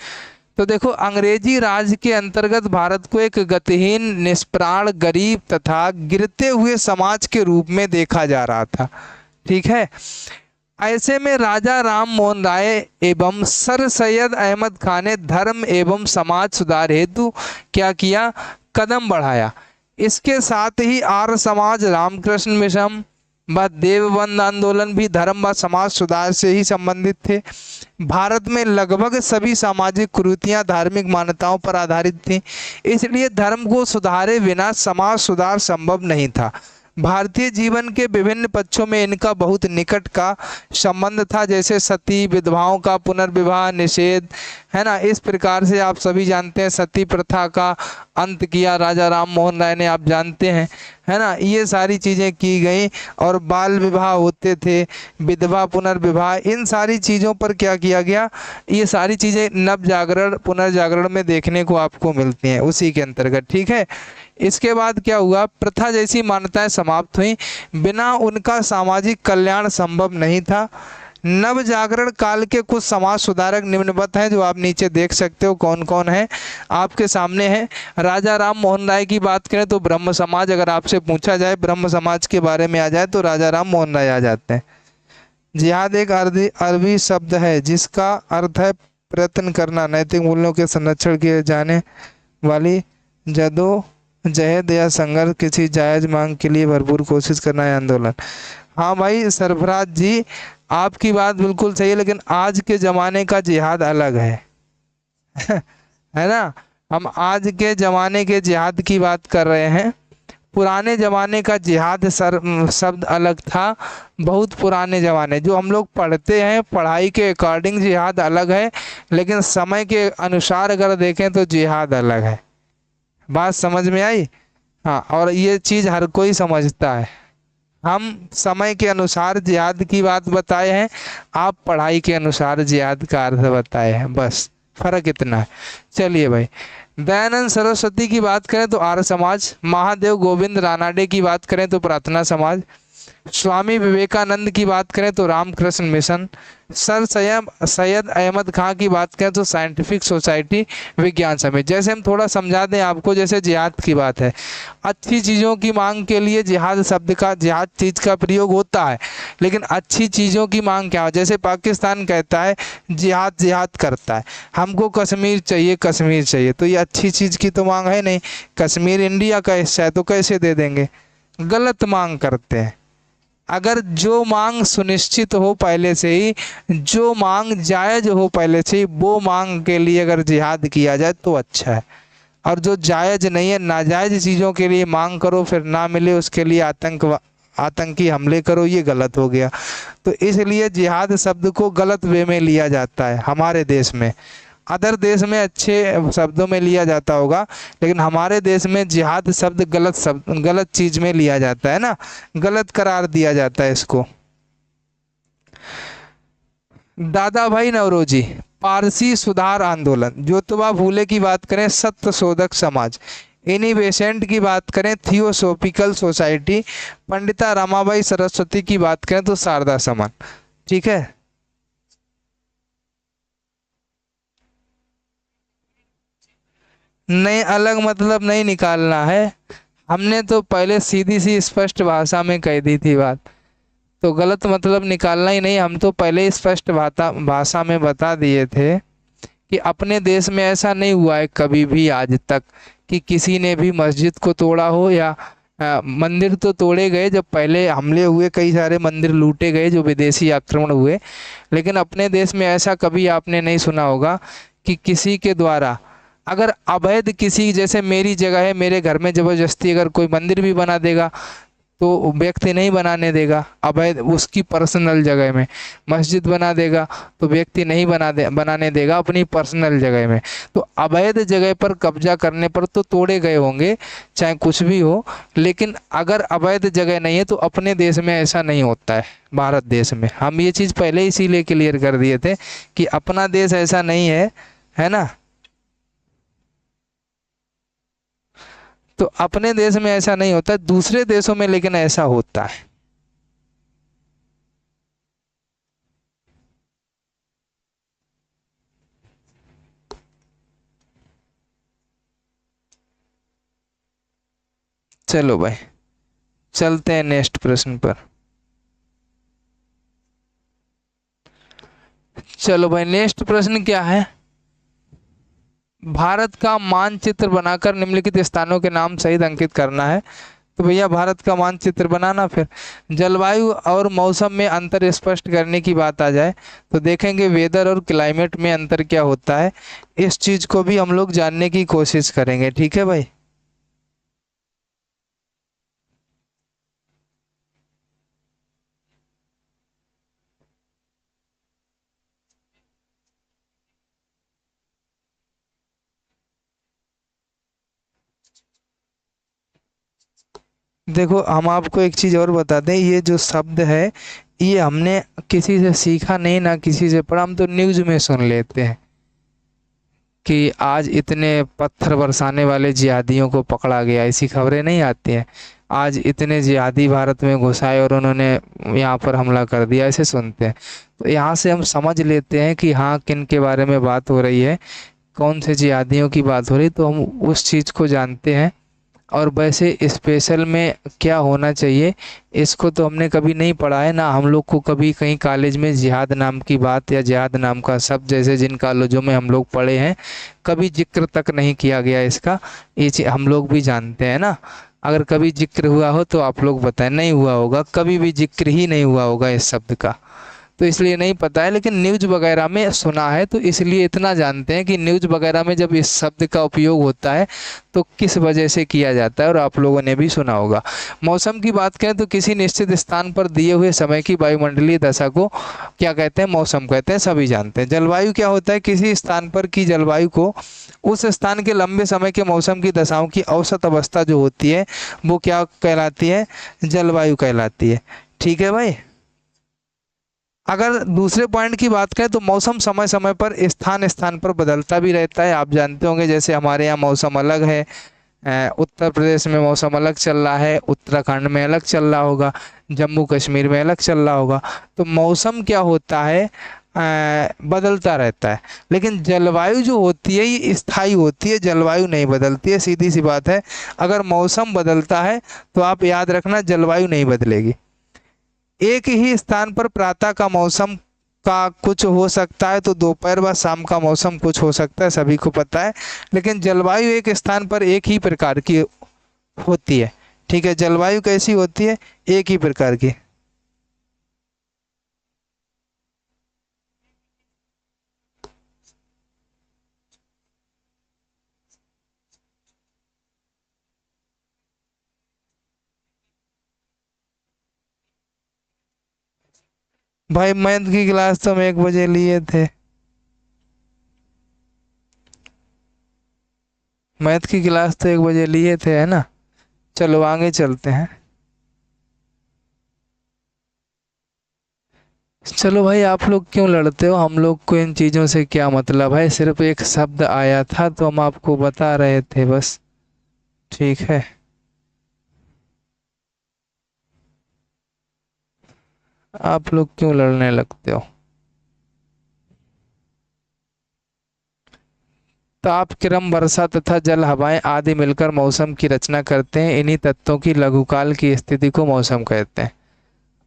तो देखो, अंग्रेजी राज के अंतर्गत भारत को एक गतिहीन, निष्प्राण, गरीब तथा गिरते हुए समाज के रूप में देखा जा रहा था, ठीक है। ऐसे में राजा राम मोहन राय एवं सर सैयद अहमद खान ने धर्म एवं समाज सुधार हेतु क्या किया, कदम बढ़ाया। इसके साथ ही आर्य समाज, रामकृष्ण मिशन व देवबंद आंदोलन भी धर्म व समाज सुधार से ही संबंधित थे। भारत में लगभग सभी सामाजिक कुरीतियां धार्मिक मान्यताओं पर आधारित थीं, इसलिए धर्म को सुधारे बिना समाज सुधार संभव नहीं था। भारतीय जीवन के विभिन्न पक्षों में इनका बहुत निकट का संबंध था, जैसे सती, विधवाओं का पुनर्विवाह निषेध, है ना। इस प्रकार से आप सभी जानते हैं सती प्रथा का अंत किया राजा राम मोहन राय ने, आप जानते हैं, है ना। ये सारी चीज़ें की गई, और बाल विवाह होते थे, विधवा पुनर्विवाह, इन सारी चीज़ों पर क्या किया गया, ये सारी चीज़ें नव जागरण पुनर्जागरण में देखने को आपको मिलती हैं, उसी के अंतर्गत, ठीक है। इसके बाद क्या हुआ, प्रथा जैसी मान्यताएं समाप्त हुई, बिना उनका सामाजिक कल्याण संभव नहीं था। नव जागरण काल के कुछ समाज सुधारक निम्नवत हैं, जो आप नीचे देख सकते हो कौन कौन है, आपके सामने है। राजा राम मोहन राय की बात करें तो ब्रह्म समाज, अगर आपसे पूछा जाए ब्रह्म समाज के बारे में आ जाए तो राजा राम मोहन राय आ जाते हैं। जिहाद एक अरबी शब्द है जिसका अर्थ है प्रयत्न करना, नैतिक मूल्यों के संरक्षण किए जाने वाली जदोजहद या संघर्ष, किसी जायज मांग के लिए भरपूर कोशिश करना है, आंदोलन। हाँ भाई सरफराज जी, आपकी बात बिल्कुल सही है, लेकिन आज के ज़माने का जिहाद अलग है है ना। हम आज के ज़माने के जिहाद की बात कर रहे हैं, पुराने ज़माने का जिहाद शब्द अलग था, बहुत पुराने ज़माने जो हम लोग पढ़ते हैं, पढ़ाई के अकॉर्डिंग जिहाद अलग है, लेकिन समय के अनुसार अगर देखें तो जिहाद अलग है। बात समझ में आई। हाँ, और ये चीज़ हर कोई समझता है। हम समय के अनुसार जिहाद की बात बताए हैं, आप पढ़ाई के अनुसार जिहाद का अर्थ बताए हैं, बस फर्क इतना है। चलिए भाई, दयानंद सरस्वती की बात करें तो आर्य समाज, महादेव गोविंद रानाडे की बात करें तो प्रार्थना समाज, स्वामी विवेकानंद की बात करें तो रामकृष्ण मिशन, सर सैयद अहमद खां की बात करें तो साइंटिफिक सोसाइटी विज्ञान समिति। जैसे हम थोड़ा समझा दें आपको, जैसे जिहाद की बात है, अच्छी चीज़ों की मांग के लिए जिहाद शब्द का, जिहाद चीज़ का प्रयोग होता है, लेकिन अच्छी चीज़ों की मांग क्या है, जैसे पाकिस्तान कहता है जिहाद जिहाद करता है, हमको कश्मीर चाहिए कश्मीर चाहिए, तो ये अच्छी चीज़ की तो मांग है नहीं। कश्मीर इंडिया का हिस्सा है तो कैसे दे देंगे, गलत मांग करते हैं। अगर जो मांग सुनिश्चित हो पहले से ही, जो मांग जायज़ हो पहले से ही, वो मांग के लिए अगर जिहाद किया जाए तो अच्छा है। और जो जायज़ नहीं है, नाजायज़ चीज़ों के लिए मांग करो, फिर ना मिले उसके लिए आतंकी हमले करो, ये गलत हो गया। तो इसलिए जिहाद शब्द को गलत वे में लिया जाता है हमारे देश में। अदर देश में अच्छे शब्दों में लिया जाता होगा, लेकिन हमारे देश में जिहाद शब्द गलत चीज़ में लिया जाता है ना, गलत करार दिया जाता है इसको। दादा भाई नौरोजी, पारसी सुधार आंदोलन, ज्योतिबा फूले की बात करें सत्य शोधक समाज, एनी बेसेंट की बात करें थियोसोफिकल सोसाइटी, पंडिता रमाबाई सरस्वती की बात करें तो शारदा समान। ठीक है। नहीं, अलग मतलब नहीं निकालना है। हमने तो पहले सीधी सी स्पष्ट भाषा में कह दी थी बात, तो गलत मतलब निकालना ही नहीं। हम तो पहले ही स्पष्ट भाषा में बता दिए थे कि अपने देश में ऐसा नहीं हुआ है कभी भी आज तक कि किसी ने भी मस्जिद को तोड़ा हो, या मंदिर तो तोड़े गए जब पहले हमले हुए, कई सारे मंदिर लूटे गए जो विदेशी आक्रमण हुए, लेकिन अपने देश में ऐसा कभी आपने नहीं सुना होगा कि किसी के द्वारा अगर अवैध किसी, जैसे मेरी जगह है, मेरे घर में जबरदस्ती अगर कोई मंदिर भी बना देगा तो व्यक्ति नहीं बनाने देगा। अवैध उसकी पर्सनल जगह में मस्जिद बना देगा तो व्यक्ति नहीं बनाने देगा अपनी पर्सनल जगह में। तो अवैध जगह पर कब्जा करने पर तो तोड़े गए होंगे, चाहे कुछ भी हो, लेकिन अगर अवैध जगह नहीं है तो अपने देश में ऐसा नहीं होता है। भारत देश में हम ये चीज़ पहले इसीलिए क्लियर कर दिए थे कि अपना देश ऐसा नहीं है ना। तो अपने देश में ऐसा नहीं होता, दूसरे देशों में लेकिन ऐसा होता है। चलो भाई, चलते हैं नेक्स्ट प्रश्न पर। चलो भाई, नेक्स्ट प्रश्न क्या है? भारत का मानचित्र बनाकर निम्नलिखित स्थानों के नाम सहित अंकित करना है। तो भैया भारत का मानचित्र बनाना, फिर जलवायु और मौसम में अंतर स्पष्ट करने की बात आ जाए तो देखेंगे वेदर और क्लाइमेट में अंतर क्या होता है, इस चीज को भी हम लोग जानने की कोशिश करेंगे। ठीक है भाई। देखो, हम आपको एक चीज और बता दें, ये जो शब्द है ये हमने किसी से सीखा नहीं, ना किसी से पढ़ा, हम तो न्यूज में सुन लेते हैं कि आज इतने पत्थर बरसाने वाले जिहादियों को पकड़ा गया, ऐसी खबरें नहीं आती हैं। आज इतने जिहादी भारत में घुस आए और उन्होंने यहाँ पर हमला कर दिया, ऐसे सुनते हैं। तो यहाँ से हम समझ लेते हैं कि हाँ, किन के बारे में बात हो रही है, कौन से जिहादियों की बात हो रही, तो हम उस चीज़ को जानते हैं। और वैसे स्पेशल में क्या होना चाहिए इसको तो हमने कभी नहीं पढ़ा है, ना हम लोग को कभी कहीं कॉलेज में जिहाद नाम की बात या जिहाद नाम का शब्द जैसे जिन कॉलेजों में हम लोग पढ़े हैं कभी जिक्र तक नहीं किया गया इसका। ये चीज़ हम लोग भी जानते हैं ना। अगर कभी जिक्र हुआ हो तो आप लोग बताएं, नहीं हुआ होगा, कभी भी जिक्र ही नहीं हुआ होगा इस शब्द का, तो इसलिए नहीं पता है। लेकिन न्यूज़ वगैरह में सुना है, तो इसलिए इतना जानते हैं कि न्यूज़ वगैरह में जब इस शब्द का उपयोग होता है तो किस वजह से किया जाता है, और आप लोगों ने भी सुना होगा। मौसम की बात करें तो किसी निश्चित स्थान पर दिए हुए समय की वायुमंडलीय दशा को क्या कहते हैं? मौसम कहते हैं, सभी जानते हैं। जलवायु क्या होता है? किसी स्थान पर की जलवायु को उस स्थान के लंबे समय के मौसम की दशाओं की औसत अवस्था जो होती है वो क्या कहलाती है? जलवायु कहलाती है। ठीक है भाई। अगर दूसरे पॉइंट की बात करें तो मौसम समय समय पर स्थान स्थान पर बदलता भी रहता है, आप जानते होंगे। जैसे हमारे यहाँ मौसम अलग है, उत्तर प्रदेश में मौसम अलग चल रहा है, उत्तराखंड में अलग चल रहा होगा, जम्मू कश्मीर में अलग चल रहा होगा। तो मौसम क्या होता है? बदलता रहता है। लेकिन जलवायु जो होती है ये स्थायी होती है, जलवायु नहीं बदलती है, सीधी सी बात है। अगर मौसम बदलता है तो आप याद रखना जलवायु नहीं बदलेगी। एक ही स्थान पर प्रातः का मौसम का कुछ हो सकता है तो दोपहर व शाम का मौसम कुछ हो सकता है, सभी को पता है। लेकिन जलवायु एक स्थान पर एक ही प्रकार की होती है। ठीक है, जलवायु कैसी होती है? एक ही प्रकार की। भाई मैथ की क्लास तो हम 1 बजे लिए थे। मैथ की क्लास तो 1 बजे लिए थे, है ना। चलो आगे चलते हैं। चलो भाई, आप लोग क्यों लड़ते हो? हम लोग को इन चीज़ों से क्या मतलब है? सिर्फ एक शब्द आया था तो हम आपको बता रहे थे बस। ठीक है। आप लोग क्यों लड़ने लगते हो? ताप, क्रम, वर्षा तथा जल, हवाएं आदि मिलकर मौसम की रचना करते हैं। इन्हीं तत्वों की लघुकाल की स्थिति को मौसम कहते हैं।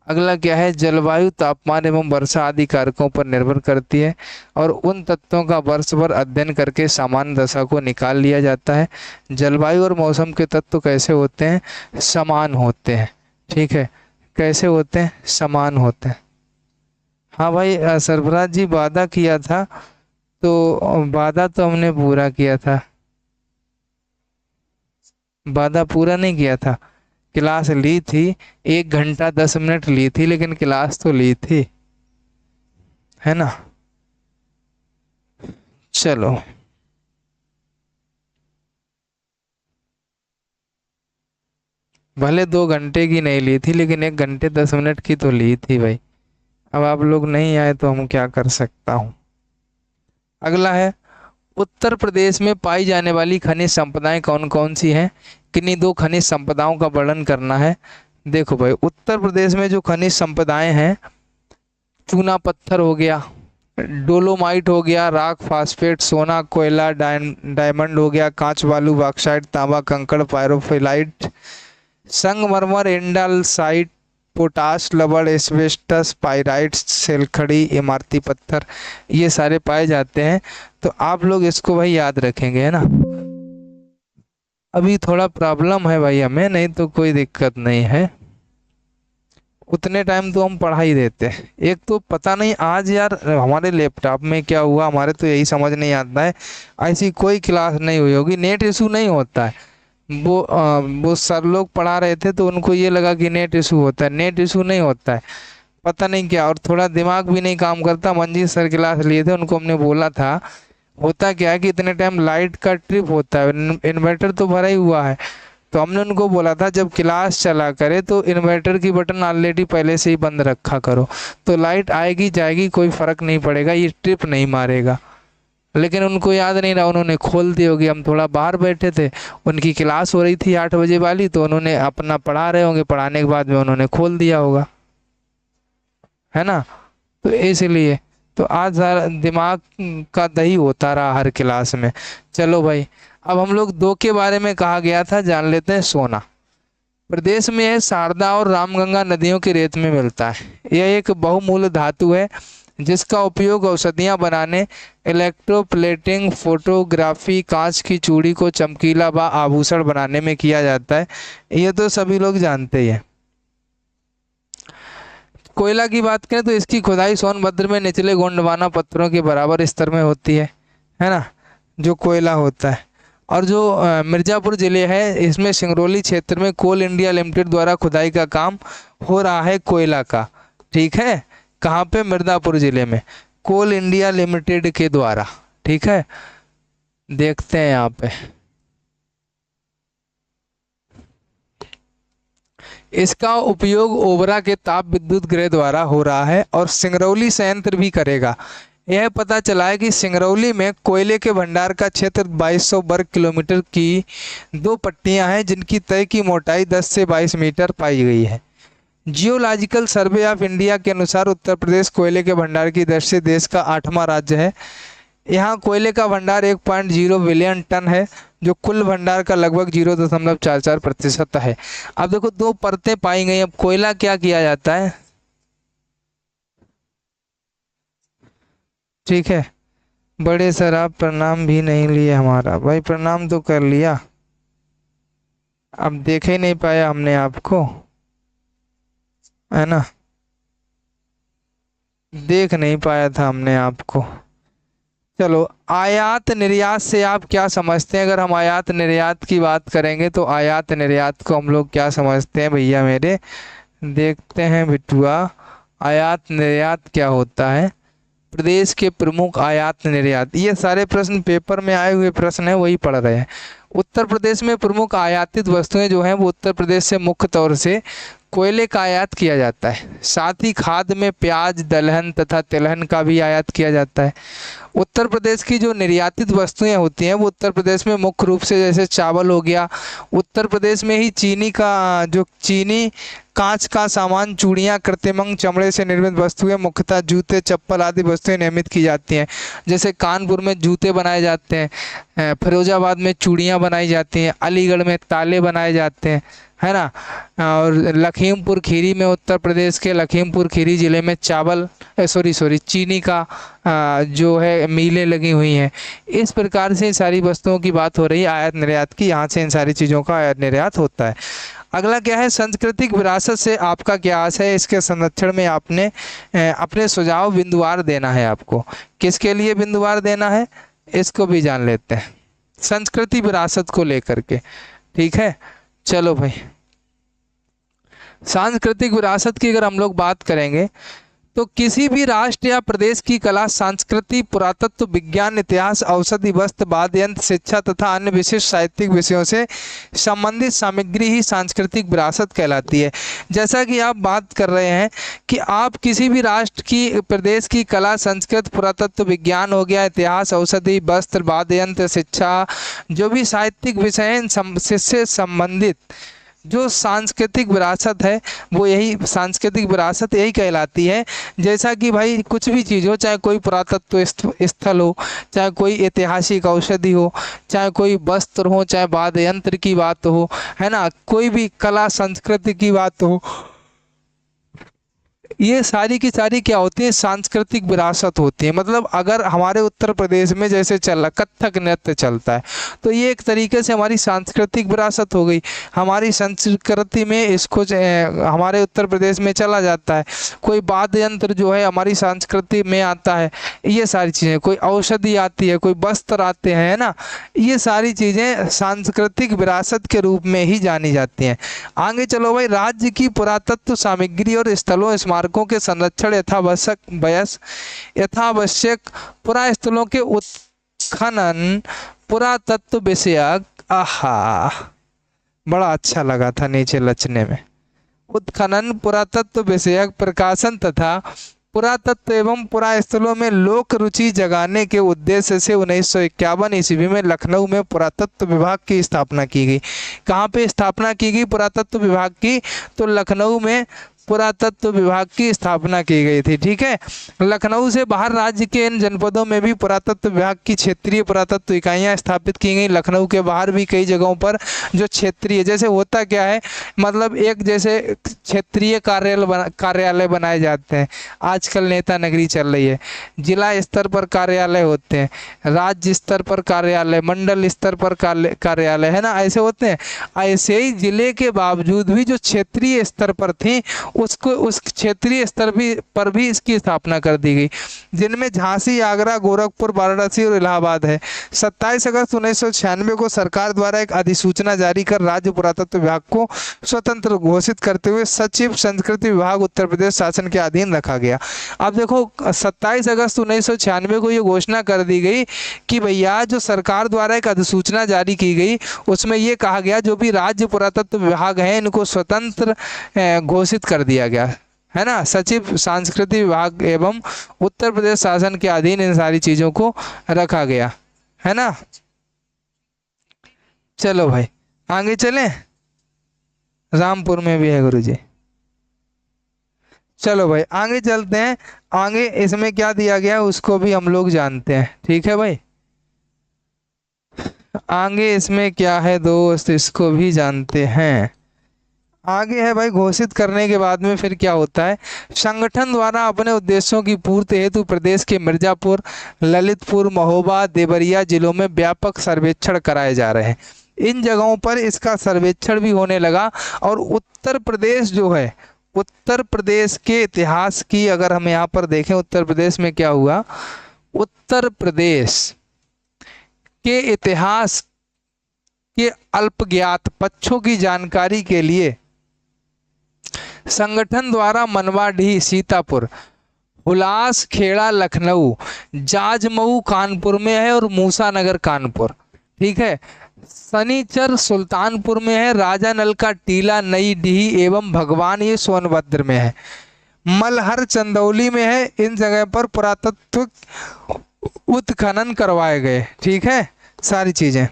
अगला क्या है? जलवायु तापमान एवं वर्षा आदि कारकों पर निर्भर करती है और उन तत्वों का वर्ष भर अध्ययन करके सामान्य दशा को निकाल लिया जाता है। जलवायु और मौसम के तत्व कैसे होते हैं? समान होते हैं। ठीक है। कैसे होते हैं? समान होते हैं। हाँ भाई, सरफराज जी, वादा किया था तो वादा तो हमने पूरा किया था। वादा पूरा नहीं किया था। क्लास ली थी, 1 घंटा 10 मिनट ली थी, लेकिन क्लास तो ली थी, है ना? चलो। भले 2 घंटे की नहीं ली थी, लेकिन 1 घंटे 10 मिनट की तो ली थी भाई। अब आप लोग नहीं आए तो हम क्या कर सकता हूँ। अगला है, उत्तर प्रदेश में पाई जाने वाली खनिज संपदाएं कौन कौन सी हैं? किन्हीं दो खनिज संपदाओं का वर्णन करना है। देखो भाई, उत्तर प्रदेश में जो खनिज संपदाएं हैं, चूना पत्थर हो गया, डोलोमाइट हो गया, राक फास्फेट, सोना, कोयला, डायमंड हो गया, कांच बालू, बॉक्साइट, तांबा कंकड़, पायरोफिलाइट, संगमरमर, इंडालसाइट, पोटाश, लवण, एस्बेस्टस, पाइराइट, सेलखड़ी, इमारती पत्थर, ये सारे पाए जाते हैं। तो आप लोग इसको भाई याद रखेंगे, है ना? अभी थोड़ा प्रॉब्लम है भाई हमें, नहीं तो कोई दिक्कत नहीं है। उतने टाइम तो हम पढ़ा ही देते हैं। एक तो पता नहीं आज यार हमारे लैपटॉप में क्या हुआ, हमारे तो यही समझ नहीं आता है। ऐसी कोई क्लास नहीं हुई होगी, नेट इशू नहीं होता है। वो सर लोग पढ़ा रहे थे तो उनको ये लगा कि नेट इशू होता है। नेट इशू नहीं होता है, पता नहीं क्या। और थोड़ा दिमाग भी नहीं काम करता। मंजीत सर क्लास लिए थे, उनको हमने बोला था होता क्या है कि इतने टाइम लाइट का ट्रिप होता है, इन्वर्टर तो भरा ही हुआ है। तो हमने उनको बोला था जब क्लास चला करे तो इन्वर्टर की बटन ऑलरेडी पहले से ही बंद रखा करो, तो लाइट आएगी जाएगी कोई फर्क नहीं पड़ेगा, ये ट्रिप नहीं मारेगा। लेकिन उनको याद नहीं रहा, उन्होंने खोल दी होगी। हम थोड़ा बाहर बैठे थे, उनकी क्लास हो रही थी 8 बजे वाली, तो उन्होंने अपना पढ़ा रहे होंगे, पढ़ाने के बाद में उन्होंने खोल दिया होगा, है ना? तो इसलिए तो आज दिमाग का दही होता रहा हर क्लास में। चलो भाई, अब हम लोग दो के बारे में कहा गया था, जान लेते हैं। सोना प्रदेश में है, शारदा और रामगंगा नदियों के रेत में मिलता है। यह एक बहुमूल्य धातु है जिसका उपयोग औषधियाँ बनाने, इलेक्ट्रोप्लेटिंग, फोटोग्राफी, कांच की चूड़ी को चमकीला व आभूषण बनाने में किया जाता है। ये तो सभी लोग जानते ही हैं। कोयला की बात करें तो इसकी खुदाई सोनभद्र में निचले गोंडवाना पत्थरों के बराबर स्तर में होती है ना? जो कोयला होता है। और जो मिर्ज़ापुर ज़िले है, इसमें सिंगरौली क्षेत्र में कोल इंडिया लिमिटेड द्वारा खुदाई का काम हो रहा है कोयला का। ठीक है। कहाँ पे? मिर्ज़ापुर ज़िले में कोल इंडिया लिमिटेड के द्वारा। ठीक है। देखते हैं यहाँ पे, इसका उपयोग ओबरा के ताप विद्युत गृह द्वारा हो रहा है और सिंगरौली संयंत्र भी करेगा। यह पता चला है कि सिंगरौली में कोयले के भंडार का क्षेत्र 2200 वर्ग किलोमीटर की 2 पट्टियां हैं, जिनकी तय की मोटाई 10 से 22 मीटर पाई गई है। जियोलॉजिकल सर्वे ऑफ इंडिया के अनुसार उत्तर प्रदेश कोयले के भंडार की दृष्टि से देश का 8वां राज्य है। यहाँ कोयले का भंडार 1.0 बिलियन टन है, जो कुल भंडार का लगभग 0.44% है। अब देखो, दो परतें पाई गई। अब कोयला क्या किया जाता है? ठीक है। बड़े सर, आप प्रणाम भी नहीं लिए हमारा। भाई प्रणाम तो कर लिया, अब देख ही नहीं पाया हमने आपको, है ना? देख नहीं पाया था हमने आपको। चलो, आयात निर्यात से आप क्या समझते हैं? अगर हम आयात निर्यात की बात करेंगे तो आयात निर्यात को हम लोग क्या समझते हैं भैया मेरे? देखते हैं बिटुआ, आयात निर्यात क्या होता है। प्रदेश के प्रमुख आयात निर्यात, ये सारे प्रश्न पेपर में आए हुए प्रश्न हैं, वही पढ़ रहे हैं। उत्तर प्रदेश में प्रमुख आयातित वस्तुएं जो हैं वो उत्तर प्रदेश से मुख्य तौर से कोयले का आयात किया जाता है। साथ ही खाद्य में प्याज, दलहन तथा तिलहन का भी आयात किया जाता है। उत्तर प्रदेश की जो निर्यातित वस्तुएं होती हैं वो उत्तर प्रदेश में मुख्य रूप से जैसे चावल हो गया, उत्तर प्रदेश में ही चीनी, कांच का सामान, चूड़ियाँ, कृत्रिम चमड़े से निर्मित वस्तुएं, मुख्यतः जूते, चप्पल आदि वस्तुएं निर्मित की जाती हैं। जैसे कानपुर में जूते बनाए जाते हैं, फिरोजाबाद में चूड़ियाँ बनाई जाती हैं, अलीगढ़ में ताले बनाए जाते हैं, है ना। और लखीमपुर खीरी में, उत्तर प्रदेश के लखीमपुर खीरी ज़िले में चीनी का जो है मिलें लगी हुई हैं। इस प्रकार से सारी वस्तुओं की बात हो रही है आयात निर्यात की, यहाँ से इन सारी चीज़ों का आयात निर्यात होता है। अगला क्या है, सांस्कृतिक विरासत से आपका क्या आस है। इसके संरक्षण में आपने अपने सुझाव बिंदुवार देना है। आपको किसके लिए बिंदुवार देना है इसको भी जान लेते हैं, संस्कृति विरासत को लेकर के। ठीक है, चलो भाई, सांस्कृतिक विरासत की अगर हम लोग बात करेंगे तो किसी भी राष्ट्र या प्रदेश की कला, संस्कृति, पुरातत्व, विज्ञान, इतिहास, औषधि, वस्त्र, वाद्य यंत्र, शिक्षा तथा अन्य विशिष्ट साहित्यिक विषयों से संबंधित सामग्री ही सांस्कृतिक विरासत कहलाती है। जैसा कि आप बात कर रहे हैं कि आप किसी भी राष्ट्र की, प्रदेश की कला, संस्कृति, पुरातत्व, विज्ञान हो गया, इतिहास, औषधि, वस्त्र, वाद्य यंत्र, शिक्षा, जो भी साहित्यिक विषय हैं से संबंधित जो सांस्कृतिक विरासत है वो यही सांस्कृतिक विरासत यही कहलाती है। जैसा कि भाई कुछ भी चीज़ हो, चाहे कोई पुरातत्व स्थल हो, चाहे कोई ऐतिहासिक औषधि हो, चाहे कोई वस्त्र हो, चाहे वाद्य यंत्र की बात हो, है ना, कोई भी कला संस्कृति की बात हो, ये सारी की सारी क्या होती है, सांस्कृतिक विरासत होती है। मतलब अगर हमारे उत्तर प्रदेश में जैसे कथक नृत्य चलता है तो ये एक तरीके से हमारी सांस्कृतिक विरासत हो गई। हमारी संस्कृति में इसको हमारे उत्तर प्रदेश में चला जाता है। कोई वाद्य यंत्र जो है हमारी संस्कृति में आता है, ये सारी चीज़ें, कोई औषधि आती है, कोई वस्त्र आते हैं, है ना, ये सारी चीज़ें सांस्कृतिक विरासत के रूप में ही जानी जाती हैं। आगे चलो भाई, राज्य की पुरातत्व सामग्री और स्थलों, स्मारकों के संरक्षण यथावश्यक पुरास्थलों के उत्खनन, पुरातत्व विषयक, आहा बड़ा अच्छा लगा था नीचे लचने में, उत्खनन, पुरातत्व विषयक प्रकाशन तथा पुरातत्व एवं पुरास्थलों में लोक रुचि जगाने के उद्देश्य से 1951 ईस्वी में लखनऊ में पुरातत्व विभाग की स्थापना की गई। कहाँ पे स्थापना की गई पुरातत्व विभाग की, तो लखनऊ में पुरातत्व विभाग की स्थापना की गई थी। ठीक है, लखनऊ से बाहर राज्य के इन जनपदों में भी पुरातत्व विभाग की क्षेत्रीय पुरातत्व इकाइयां स्थापित की गई। लखनऊ के बाहर भी कई जगहों पर जो क्षेत्रीय, जैसे होता क्या है, मतलब एक जैसे क्षेत्रीय कार्यालय बनाए जाते हैं, आजकल नेता नगरी चल रही है, जिला स्तर पर कार्यालय होते हैं, राज्य स्तर पर कार्यालय, मंडल स्तर पर कार्यालय, है ना, ऐसे होते हैं। ऐसे ही जिले के बावजूद भी जो क्षेत्रीय स्तर पर थी उसको उस क्षेत्रीय स्तर पर भी इसकी स्थापना कर दी गई, जिनमें झांसी, आगरा, गोरखपुर, वाराणसी और इलाहाबाद है। 27 अगस्त 1996 को सरकार द्वारा एक अधिसूचना जारी कर राज्य पुरातत्व विभाग को स्वतंत्र घोषित करते हुए सचिव संस्कृति विभाग उत्तर प्रदेश शासन के अधीन रखा गया। अब देखो 27 अगस्त 1996 को ये घोषणा कर दी गई कि भैया जो सरकार द्वारा एक अधिसूचना जारी की गई उसमें ये कहा गया जो भी राज्य पुरातत्व विभाग हैं इनको स्वतंत्र घोषित कर दिया गया, है ना, सचिव सांस्कृतिक विभाग एवं उत्तर प्रदेश शासन के अधीन इन सारी चीजों को रखा गया, है ना। चलो भाई आगे चलें, रामपुर में भी है गुरुजी। चलो भाई आगे चलते हैं, आगे इसमें क्या दिया गया है उसको भी हम लोग जानते हैं। ठीक है भाई, आगे इसमें क्या है दोस्त इसको भी जानते हैं। आगे है भाई, घोषित करने के बाद में फिर क्या होता है, संगठन द्वारा अपने उद्देश्यों की पूर्ति हेतु प्रदेश के मिर्जापुर, ललितपुर, महोबा, देवरिया जिलों में व्यापक सर्वेक्षण कराए जा रहे हैं। इन जगहों पर इसका सर्वेक्षण भी होने लगा। और उत्तर प्रदेश जो है, उत्तर प्रदेश के इतिहास की अगर हम यहाँ पर देखें, उत्तर प्रदेश में क्या हुआ, उत्तर प्रदेश के इतिहास के अल्पज्ञात पक्षों की जानकारी के लिए संगठन द्वारा मनवाडीह, सीतापुर, हुलास खेड़ा लखनऊ, जाजमऊ कानपुर में है और मूसा नगर कानपुर, ठीक है, शनिचर सुल्तानपुर में है, राजा नल का टीला नई डीही एवं भगवान ये सोनभद्र में है, मलहर चंदौली में है। इन जगह पर पुरातत्व उत्खनन करवाए गए। ठीक है, सारी चीजें।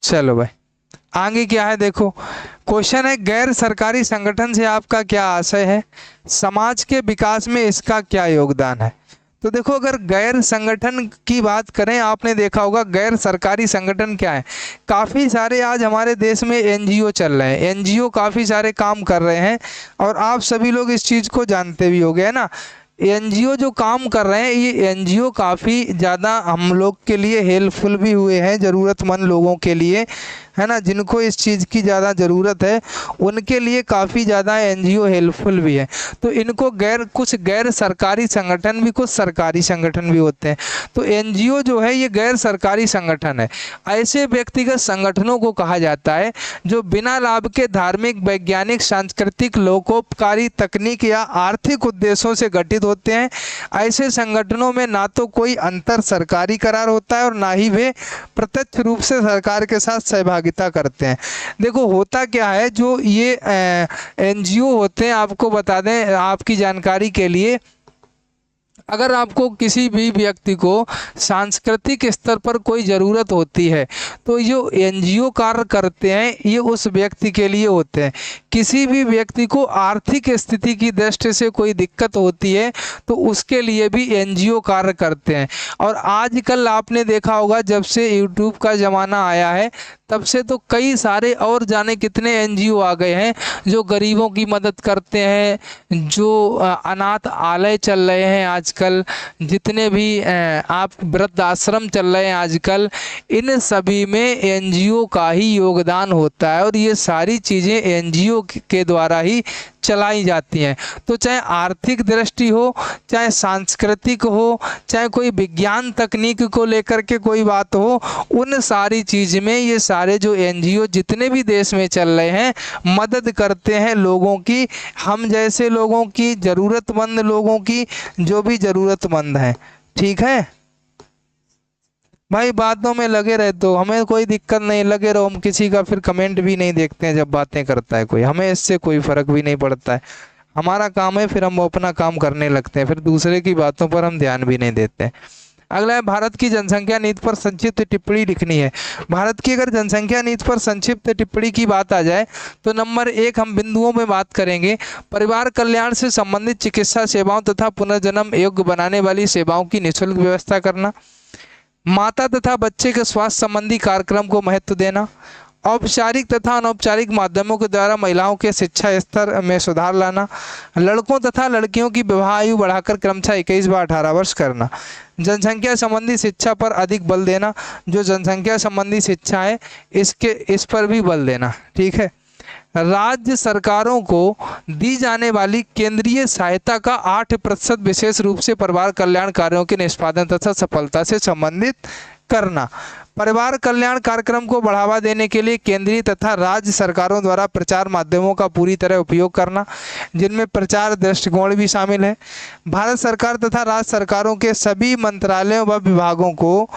चलो भाई, आगे क्या है देखो। क्वेश्चन है, गैर सरकारी संगठन से आपका क्या आशय है, समाज के विकास में इसका क्या योगदान है। तो देखो, अगर गैर संगठन की बात करें, आपने देखा होगा गैर सरकारी संगठन क्या है। काफ़ी सारे आज हमारे देश में एनजीओ चल रहे हैं, एनजीओ काफ़ी सारे काम कर रहे हैं, और आप सभी लोग इस चीज़ को जानते भी होंगे, है ना। एनजीओ जो काम कर रहे हैं, ये एनजीओ काफ़ी ज़्यादा हम लोग के लिए हेल्पफुल भी हुए हैं, ज़रूरतमंद लोगों के लिए, है ना, जिनको इस चीज़ की ज़्यादा ज़रूरत है उनके लिए काफ़ी ज़्यादा एनजीओ हेल्पफुल भी है। तो इनको कुछ गैर सरकारी संगठन भी, कुछ सरकारी संगठन भी होते हैं। तो एनजीओ जो है ये गैर सरकारी संगठन है। ऐसे व्यक्तिगत संगठनों को कहा जाता है जो बिना लाभ के धार्मिक, वैज्ञानिक, सांस्कृतिक, लोकोपकारी, तकनीक या आर्थिक उद्देश्यों से गठित होते हैं। ऐसे संगठनों में ना तो कोई अंतर सरकारी करार होता है और ना ही वे प्रत्यक्ष रूप से सरकार के साथ सहभागिता करते हैं। देखो, होता क्या है, जो ये एनजीओ होते हैं, आपको बता दें आपकी जानकारी के लिए, अगर आपको किसी भी व्यक्ति को सांस्कृतिक स्तर पर कोई ज़रूरत होती है तो जो एनजीओ कार्य करते हैं ये उस व्यक्ति के लिए होते हैं। किसी भी व्यक्ति को आर्थिक स्थिति की दृष्टि से कोई दिक्कत होती है तो उसके लिए भी एनजीओ कार्य करते हैं। और आजकल आपने देखा होगा, जब से यूट्यूब का ज़माना आया है तब से तो कई सारे और जाने कितने एनजीओ आ गए हैं जो गरीबों की मदद करते हैं, जो अनाथ आलय चल रहे हैं आजकल, जितने भी आप वृद्ध आश्रम चल रहे हैं आजकल, इन सभी में एनजीओ का ही योगदान होता है। और ये सारी चीज़ें एनजीओ के द्वारा ही चलाई जाती हैं। तो चाहे आर्थिक दृष्टि हो, चाहे सांस्कृतिक हो, चाहे कोई विज्ञान तकनीक को लेकर के कोई बात हो, उन सारी चीज़ में ये सारे जो एनजीओ जितने भी देश में चल रहे हैं मदद करते हैं लोगों की, हम जैसे लोगों की, ज़रूरतमंद लोगों की, जो भी ज़रूरतमंद हैं। ठीक है भाई, बातों में लगे रहे तो हमें कोई दिक्कत नहीं, लगे रहो। हम किसी का फिर कमेंट भी नहीं देखते हैं जब बातें करता है कोई, हमें इससे कोई फ़र्क भी नहीं पड़ता है। हमारा काम है, फिर हम अपना काम करने लगते हैं, फिर दूसरे की बातों पर हम ध्यान भी नहीं देते हैं। अगला है, भारत की जनसंख्या नीति पर संक्षिप्त टिप्पणी लिखनी है। भारत की अगर जनसंख्या नीति पर संक्षिप्त टिप्पणी की बात आ जाए तो नंबर 1 हम बिंदुओं में बात करेंगे। परिवार कल्याण से संबंधित चिकित्सा सेवाओं तथा पुनर्जन्म योग्य बनाने वाली सेवाओं की निःशुल्क व्यवस्था करना, माता तथा बच्चे के स्वास्थ्य संबंधी कार्यक्रम को महत्व देना, औपचारिक तथा अनौपचारिक माध्यमों के द्वारा महिलाओं के शिक्षा स्तर में सुधार लाना, लड़कों तथा लड़कियों की विवाह आयु बढ़ाकर क्रमशः 21 व 18 वर्ष करना, जनसंख्या संबंधी शिक्षा पर अधिक बल देना, जो जनसंख्या संबंधी शिक्षा है इस पर भी बल देना। ठीक है, राज्य सरकारों को दी जाने वाली केंद्रीय सहायता का 8% विशेष रूप से परिवार कल्याण कार्यों के निष्पादन तथा सफलता से संबंधित करना। परिवार कल्याण कार्यक्रम को बढ़ावा देने के लिए केंद्रीय तथा राज्य सरकारों द्वारा प्रचार माध्यमों का पूरी तरह उपयोग करना, जिनमें प्रचार दृष्टिकोण भी शामिल है। भारत सरकार तथा राज्य सरकारों के सभी मंत्रालयों व विभागों को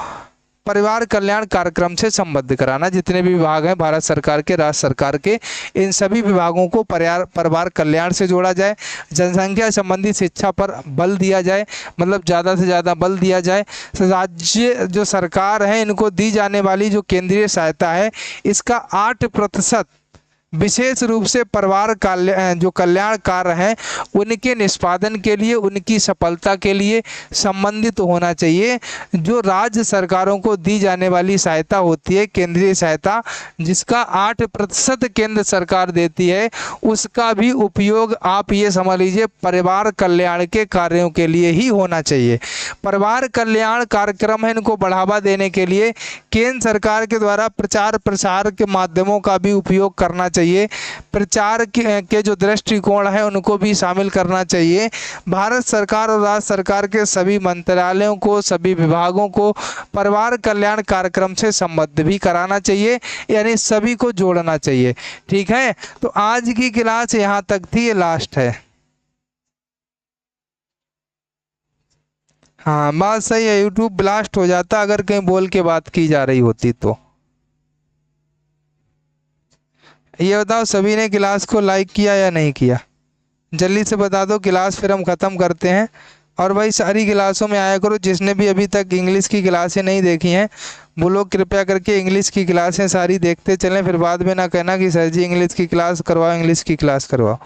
परिवार कल्याण कार्यक्रम से संबद्ध कराना। जितने भी विभाग हैं भारत सरकार के, राज्य सरकार के, इन सभी विभागों को परिवार कल्याण से जोड़ा जाए। जनसंख्या संबंधी शिक्षा पर बल दिया जाए, मतलब ज़्यादा से ज़्यादा बल दिया जाए। राज्य जो सरकार है इनको दी जाने वाली जो केंद्रीय सहायता है इसका 8% विशेष रूप से परिवार जो कल्याण कार्य हैं उनके निष्पादन के लिए, उनकी सफलता के लिए संबंधित होना चाहिए। जो राज्य सरकारों को दी जाने वाली सहायता होती है, केंद्रीय सहायता, जिसका 8% केंद्र सरकार देती है, उसका भी उपयोग आप ये समझ लीजिए परिवार कल्याण के कार्यों के लिए ही होना चाहिए। परिवार कल्याण कार्यक्रम है, इनको बढ़ावा देने के लिए केंद्र सरकार के द्वारा प्रचार प्रसार के माध्यमों का भी उपयोग करना चाहिए, प्रचार के जो दृष्टिकोण है उनको भी शामिल करना चाहिए। भारत सरकार और राज्य सरकार के सभी मंत्रालयों को, सभी विभागों को परिवार कल्याण कार्यक्रम से संबद्ध भी कराना चाहिए, यानी सभी को जोड़ना चाहिए। ठीक है, तो आज की क्लास यहाँ तक थी, ये लास्ट है। हाँ बात सही है, यूट्यूब ब्लास्ट हो जाता अगर कहीं बोल के बात की जा रही होती तो। ये बताओ सभी ने क्लास को लाइक किया या नहीं किया? जल्दी से बता दो, क्लास फिर हम ख़त्म करते हैं। और भाई सारी क्लासों में आया करो, जिसने भी अभी तक इंग्लिश की क्लासें नहीं देखी हैं वो लोग कृपया करके इंग्लिश की क्लासें सारी देखते चलें, फिर बाद में ना कहना कि सर जी इंग्लिश की क्लास करवाओ, इंग्लिश की क्लास करवाओ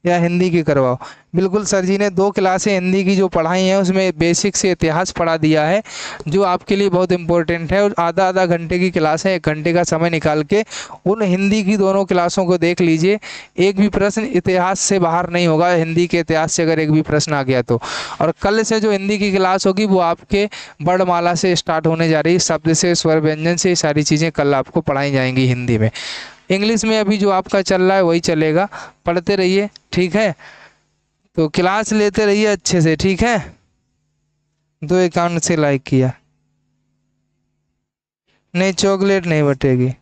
या हिंदी की करवाओ। बिल्कुल सर जी ने 2 क्लासें हिंदी की जो पढ़ाई हैं उसमें बेसिक से इतिहास पढ़ा दिया है, जो आपके लिए बहुत इंपॉर्टेंट है। और आधा आधा घंटे की क्लास है, 1 घंटे का समय निकाल के उन हिंदी की दोनों क्लासों को देख लीजिए। एक भी प्रश्न इतिहास से बाहर नहीं होगा, हिंदी के इतिहास से अगर एक भी प्रश्न आ गया तो। और कल से जो हिंदी की क्लास होगी वो आपके वर्णमाला से स्टार्ट होने जा रही है, शब्द से, स्वर व्यंजन से, ये सारी चीज़ें कल आपको पढ़ाई जाएंगी हिंदी में। इंग्लिश में अभी जो आपका चल रहा है वही चलेगा, पढ़ते रहिए। ठीक है, तो क्लास लेते रहिए अच्छे से। ठीक है, 2 अकाउंट से लाइक किया नहीं, चॉकलेट नहीं बटेगी।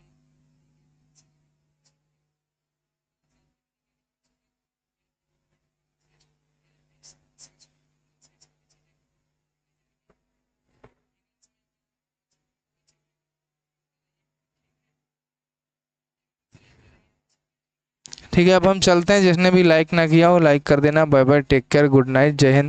ठीक है, अब हम चलते हैं। जिसने भी लाइक ना किया हो लाइक कर देना। Bye bye, take care, good night, जय हिंद।